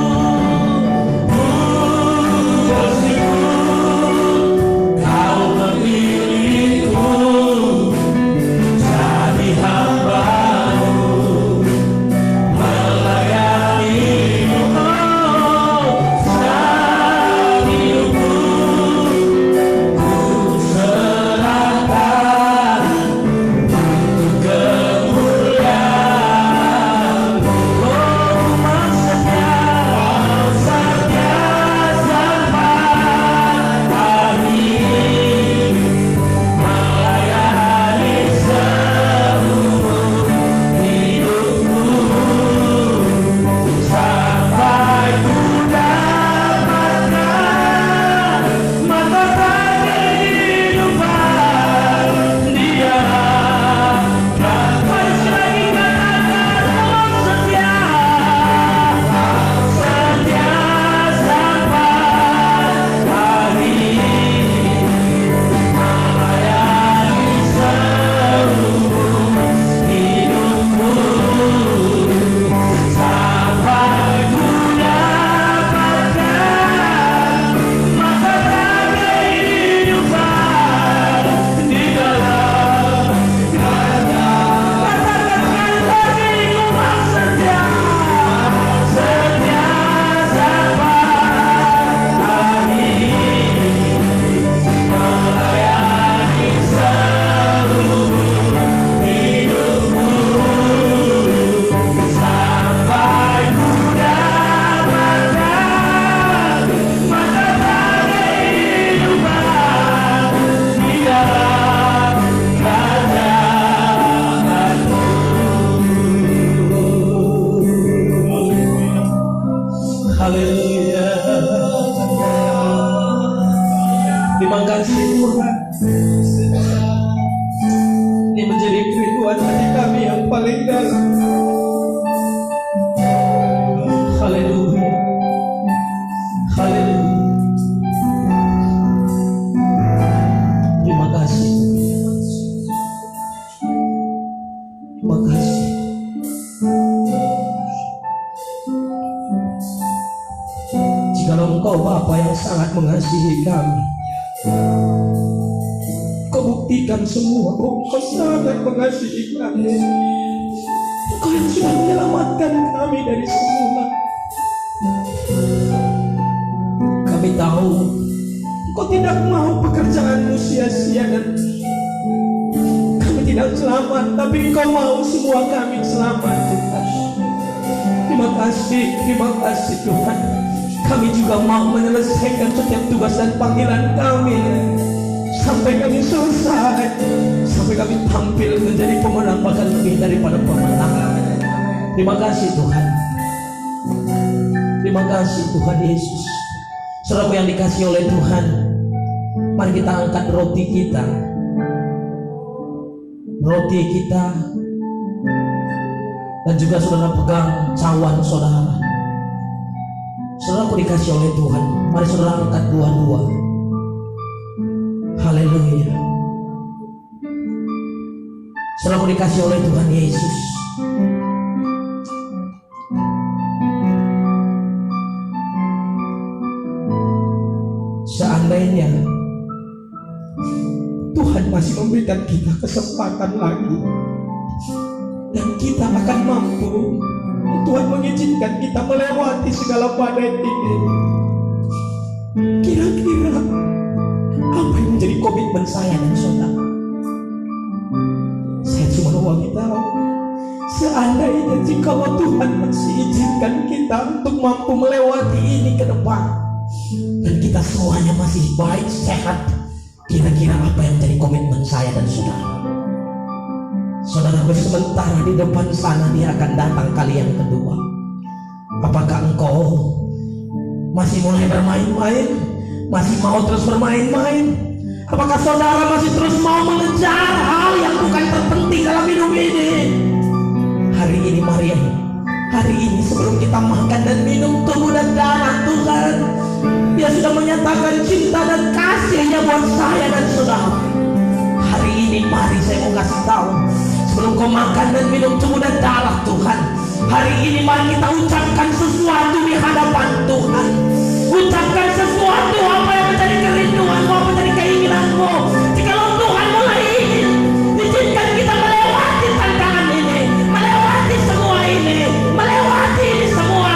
ku bersyukur Kau memilihku jadi hamba-Mu, melayani-Mu. Dalam hidupku ku serahkan untuk kemuliaan. Oh, maksudnya sampai hari melayani seluruh hidupku, sampai ku dapatkan matahari kehidupan. Dialah mari sekali katakan, Kau setia, setia sampai hari melayani seluruh hidupku, sampai ku dapatkan matahari kehidupan di dalam kerajaan. Katakan tadi, ku setia, setia sampai hari melayani seluruh hidupku, sampai ku dapatkan matahari kehidupan di dalam kerajaanmu. Haleluya. Terima kasih Tuhan. Ini menjadi kerinduan hati kami yang paling dalam. Haleluya. Haleluya. Terima kasih. Terima kasih. Jikalau Engkau Bapa yang sangat mengasihi kami, Kau buktikan semua bahwa Engkau sangat mengasihi kami. Engkau yang sudah menyelamatkan kami dari semula. Kami tahu Engkau tidak mau pekerjaanmu sia-sia dan kami tidak selamat, tapi Engkau mau semua kami selamat Tuhan. Terima kasih Tuhan. Kami juga mau menyelesaikan setiap tugas dan panggilan kami sampai kami selesai, sampai kami tampil menjadi pemenang, bahkan lebih daripada pemenang. Terima kasih Tuhan. Terima kasih Tuhan Yesus. Saudaraku yang dikasihi oleh Tuhan, mari kita angkat roti kita. Roti kita. Dan juga saudara pegang cawan saudara. Saudaraku dikasihi oleh Tuhan, mari saudara angkat dua-dua. Haleluya. Saudaraku dikasihi oleh Tuhan Yesus. Seandainya Tuhan masih memberikan kita kesempatan lagi, dan kita akan mampu, Tuhan mengizinkan kita melewati segala badai ini, kira-kira apa yang menjadi komitmen saya dan saudara? Saya cuma mau tahu, seandainya jikalau Tuhan masih izinkan kita untuk mampu melewati ini ke depan, dan kita semuanya masih baik, sehat, kira-kira apa yang menjadi komitmen saya dan saudara? Saudara, sementara di depan sana dia akan datang kali yang kedua. Apakah engkau masih mulai bermain-main? Masih mau terus bermain-main? Apakah saudara masih terus mau mengejar hal yang bukan terpenting dalam hidup ini? Hari ini mari, hari ini sebelum kita makan dan minum tubuh dan darah Tuhan, Dia sudah menyatakan cinta dan kasih-Nya buat saya dan saudara. Hari ini mari saya mau kasih tahu, sebelum kau makan dan minum tubuh dan darah Tuhan, hari ini mari kita ucapkan sesuatu di hadapan Tuhan. Ucapkan sesuatu, apa yang menjadi kerinduanmu, apa yang menjadi keinginanmu. Jikalau Tuhan mulai ingin, izinkan kita melewati tantangan ini, melewati semua ini, melewati ini semua.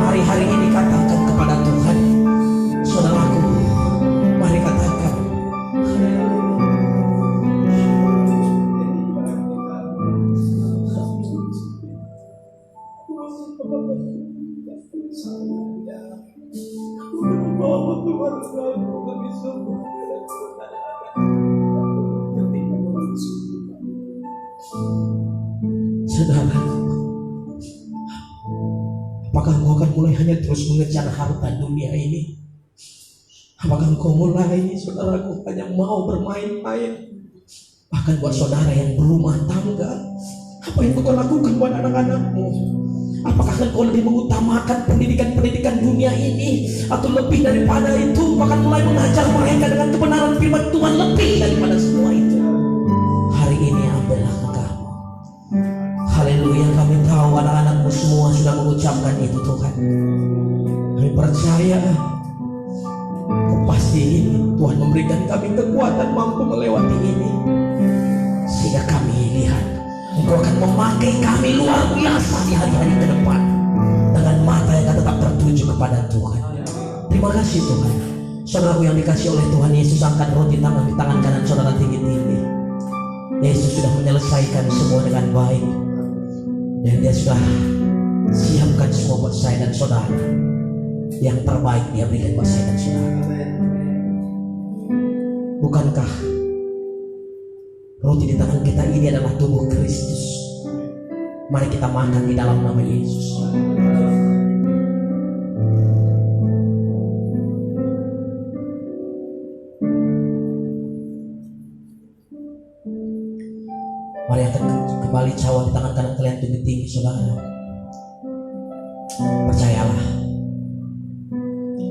Mari hari ini katakan kepada Tuhan, saudaraku, mari katakan, saudara, apakah engkau akan mulai hanya terus mengejar harta dunia ini? Apakah engkau mulai, saudaraku, hanya mau bermain-main? Bahkan buat saudara yang berumah tangga, apa yang engkau lakukan buat anak-anakmu? Apakah engkau lebih mengutamakan pendidikan dunia ini, atau lebih daripada itu bahkan mulai mengajar mereka dengan kebenaran firman Tuhan lebih daripada semua itu? Hari ini ambillah engkau. Haleluya, kami tahu anak-anakmu semua sudah mengucapkan itu Tuhan. Kami percaya pasti Tuhan memberikan kami kekuatan mampu melewati ini, sehingga kami lihat Engkau akan memakai kami luar biasa di hari-hari ke depan, dengan mata yang akan tetap tertuju kepada Tuhan. Terima kasih Tuhan. Saudaraku yang dikasihi oleh Tuhan Yesus, angkat roti tangan di tangan kanan saudara tinggi-tinggi. Yesus sudah menyelesaikan semua dengan baik, dan Dia sudah siapkan semua buat saya dan saudara. Yang terbaik Dia berikan buat saya dan saudara. Bukankah roti di tangan kita ini adalah tubuh Kristus? Mari kita makan di dalam nama Yesus. Mari angkat kembali cawan di tangan kanan kalian tinggi-tinggi, saudara. Percayalah,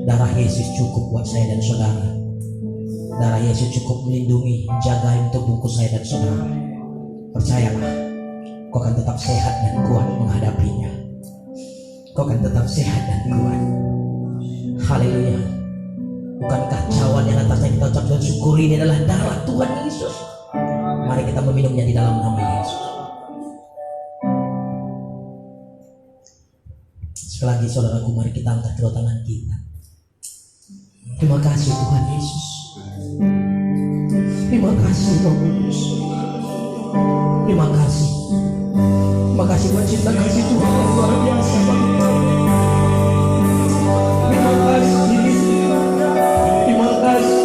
darah Yesus cukup buat saya dan saudara. Darah Yesus cukup melindungi, menjaga untuk bungkus saya dan saudara. Percayalah, kau akan tetap sehat dan kuat menghadapinya. Kau akan tetap sehat dan kuat. Haleluya. Bukankah cawan yang atasnya kita ucapkan syukur ini adalah darah Tuhan Yesus? Mari kita meminumnya di dalam nama Yesus. Sekali lagi saudaraku, mari kita angkat kedua tangan kita. Terima kasih Tuhan Yesus. Terima kasih Roh Kudus. Terima kasih. Terima kasih buat cinta kasih Tuhan yang luar biasa bagi kami. Terima kasih. Terima kasih.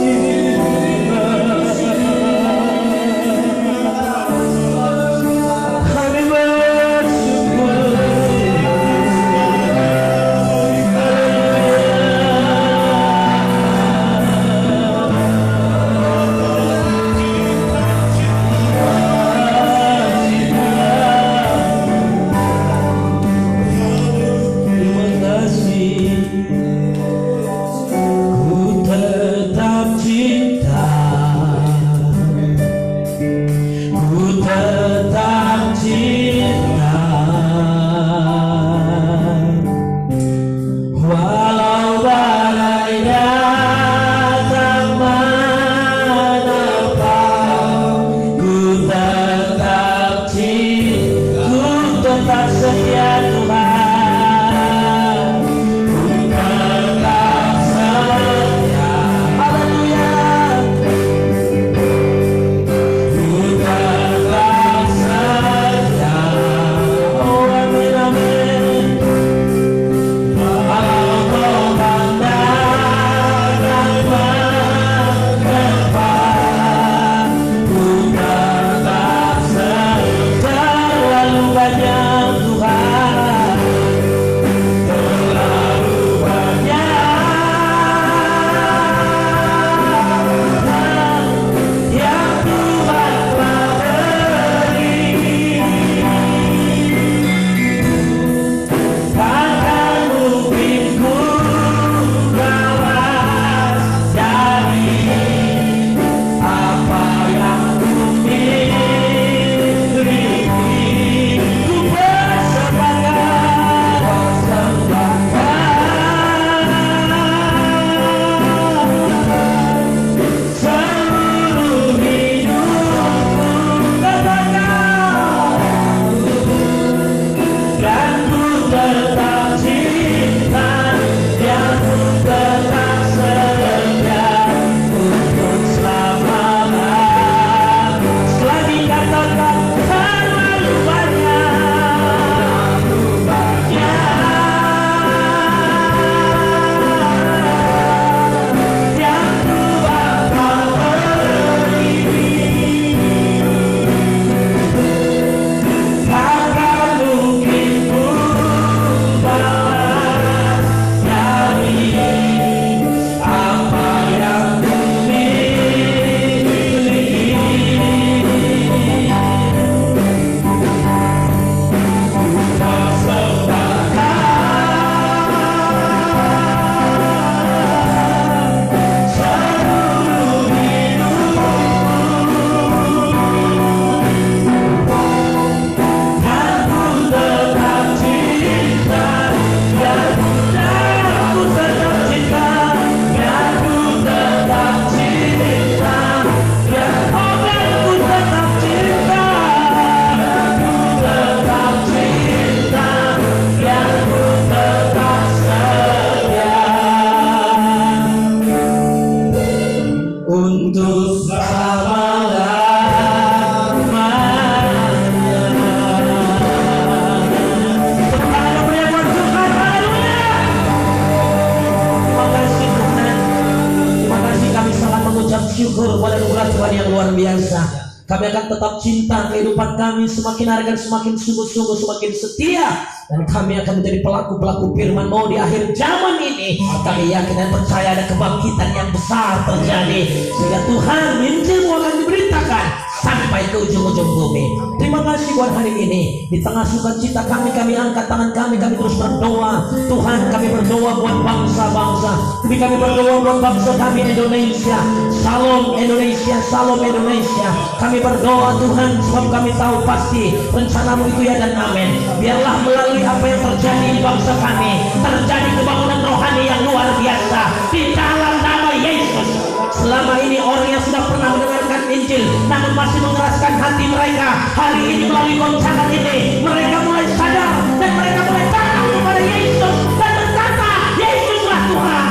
Kami akan tetap cinta kehidupan kami semakin hari dan semakin sungguh-sungguh, semakin setia. Dan kami akan menjadi pelaku-pelaku firman-Mu di akhir zaman ini. Kami yakin dan percaya ada kebangkitan yang besar terjadi, sehingga Tuhan, Injil-Mu akan diberitakan sampai ke ujung-ujung bumi. Terima kasih buat hari ini. Di tengah sukacita kami angkat tangan kami terus berdoa. Tuhan, kami berdoa buat bangsa-bangsa. Kami berdoa buat bangsa kami Indonesia. Shalom Indonesia, Shalom Indonesia. Kami berdoa Tuhan, sebab kami tahu pasti rencana-Mu itu ya dan amin. Biarlah melalui apa yang terjadi di bangsa kami, terjadi kebangunan rohani yang luar biasa di dalam nama Yesus. Selama ini orang yang sudah pernah mendengarkan Injil namun masih mengeraskan hati mereka, hari ini melalui goncangan ini mereka mulai sadar dan mereka mulai datang kepada Yesus dan berkata, Yesuslah Tuhan.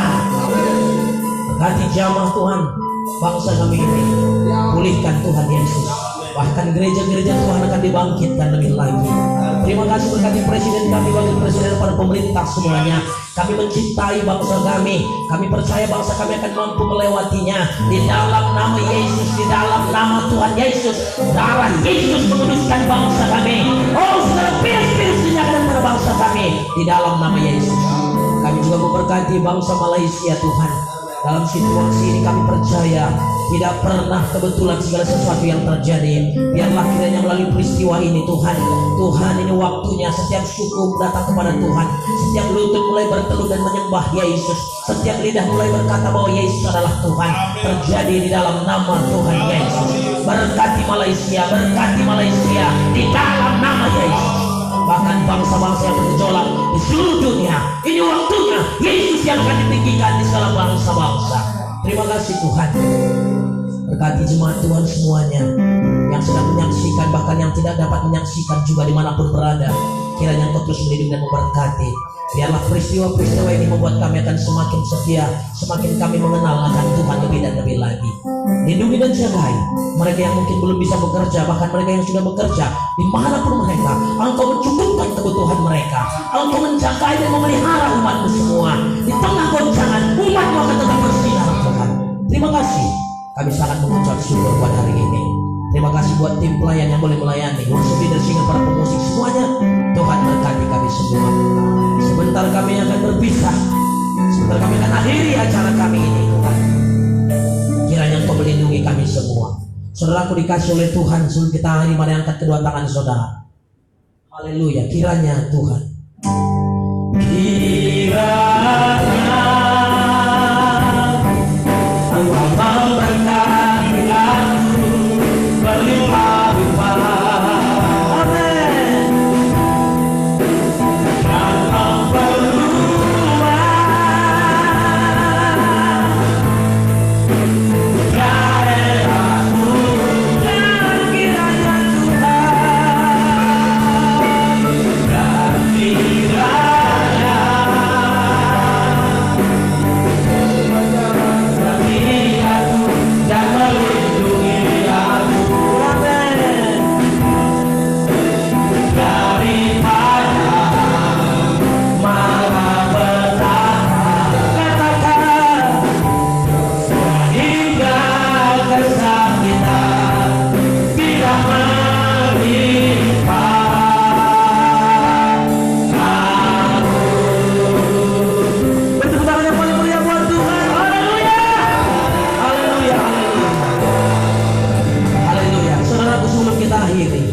Berkati jamaah Tuhan, bangsa kami ini, pulihkan Tuhan Yesus. Bahkan gereja-gereja Tuhan akan dibangkitkan lebih lagi. Terima kasih berkati presiden kami, wakil presiden, para pemerintah semuanya. Kami mencintai bangsa kami. Kami percaya bangsa kami akan mampu melewatinya. Di dalam nama Yesus, di dalam nama Tuhan Yesus, darah Yesus menguduskan bangsa kami. Oh, segala virus-virus dinyatakan pada bangsa kami di dalam nama Yesus. Kami juga memberkati bangsa Malaysia Tuhan. Dalam situasi ini kami percaya tidak pernah kebetulan segala sesuatu yang terjadi. Biarlah kiranya melalui peristiwa ini Tuhan, ini waktunya setiap suku datang kepada Tuhan, setiap lutut mulai berteluh dan menyembah Yesus, setiap lidah mulai berkata bahwa Yesus adalah Tuhan. Terjadi di dalam nama Tuhan Yesus. Berkati Malaysia di dalam nama Yesus. Bahkan bangsa-bangsa yang bergejolak di seluruh dunia, ini waktunya Yesus yang akan ditinggikan di segala bangsa-bangsa. Terima kasih Tuhan. Berkati jemaat Tuhan semuanya yang sedang menyaksikan, bahkan yang tidak dapat menyaksikan juga dimanapun berada. Kiranya Engkau terus melindungi dan memberkati. Biarlah peristiwa-peristiwa ini membuat kami akan semakin setia, semakin kami mengenal akan Tuhan lebih dan lebih lagi. Lindungi dan jagai mereka yang mungkin belum bisa bekerja, bahkan mereka yang sudah bekerja, dimanapun mereka, Engkau mencukupkan kebutuhan mereka. Engkau menjagai dan memelihara umat-Mu semua. Di tengah goncangan, umat-Mu akan tetap bersinar Tuhan. Terima kasih. Kami sangat mengucap syukur buat hari ini. Terima kasih buat tim pelayan yang boleh melayani, worship leader, singer, para pemusik semuanya. Tuhan berkati kami semua. Sebentar kami akan berpisah. Sebentar kami akan akhiri acara kami ini Tuhan. Kiranya Engkau melindungi kami semua. Saudaraku dikasih oleh Tuhan, sebelum kita hari mari angkat kedua tangan saudara. Haleluya. Kiranya Tuhan, kiranya Engkau memberkati aku berlimpah-limpah. Amin. Dalam perubahan daerahmu, dan kiranya Tuhan, dan kiranya berkati aku dan melindungi aku. Amin. Daripada malapetaka, katakan, hingga kesakitan tidak menimpa aku. Bertepuk tangan yang paling mulia buat Tuhan. Haleluya. Haleluya. Haleluya. Saudaraku, sebelum kita akhiri,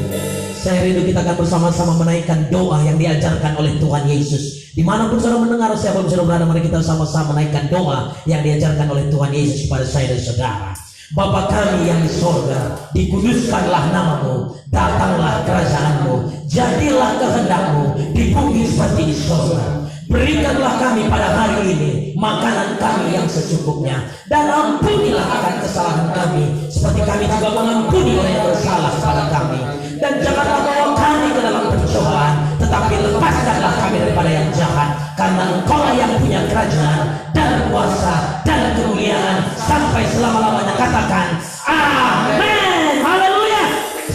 saya rindu kita akan bersama-sama menaikkan doa yang diajarkan oleh Tuhan Yesus. Dimanapun saudara mendengar, siapa saudara berada, mari kita sama-sama menaikkan doa yang diajarkan oleh Tuhan Yesus kepada saya dan saudara. Bapa kami yang di sorga, dikuduskanlah nama-Mu, datanglah kerajaan-Mu, jadilah kehendak-Mu di bumi seperti di sorga. Berikanlah kami pada hari ini makanan kami yang secukupnya, dan ampunilah akan kesalahan kami seperti kami juga mengampuni orang yang bersalah kepada kami. Dan janganlah bawa kami ke dalam pencobaan, tetapi lepaskanlah kami daripada yang jahat, karena Engkau yang punya kerajaan dan kuasa dan kemuliaan sampai selama-lamanya. Katakan amin. Haleluya.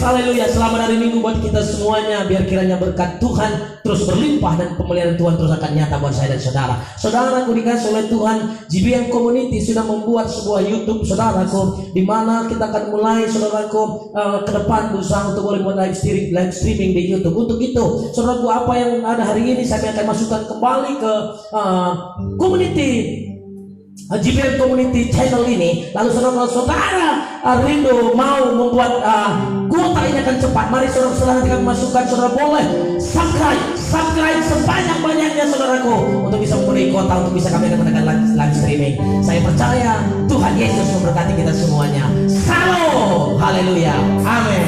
Haleluya. Haleluya. Selamat hari Minggu buat kita semuanya. Biar kiranya berkat Tuhan terus berlimpah dan pemeliharaan Tuhan terus akan nyata buat saya dan saudara. Saudaraku dikasih oleh Tuhan, GBM Community sudah membuat sebuah YouTube, saudaraku, di mana kita akan mulai, saudaraku, ke depan berusaha untuk boleh buat live streaming di YouTube. Untuk itu, saudaraku, apa yang ada hari ini saya akan masukkan kembali ke community GBM Community Channel ini. Lalu saudara rindu mau membuat kuota ini akan cepat, mari saudara nanti kami masukkan. Saudara boleh subscribe sebanyak-banyaknya saudaraku untuk bisa memenuhi kuota, untuk bisa kami akan mengadakan live streaming. Saya percaya Tuhan Yesus memberkati kita semuanya. Salam, haleluya, amin.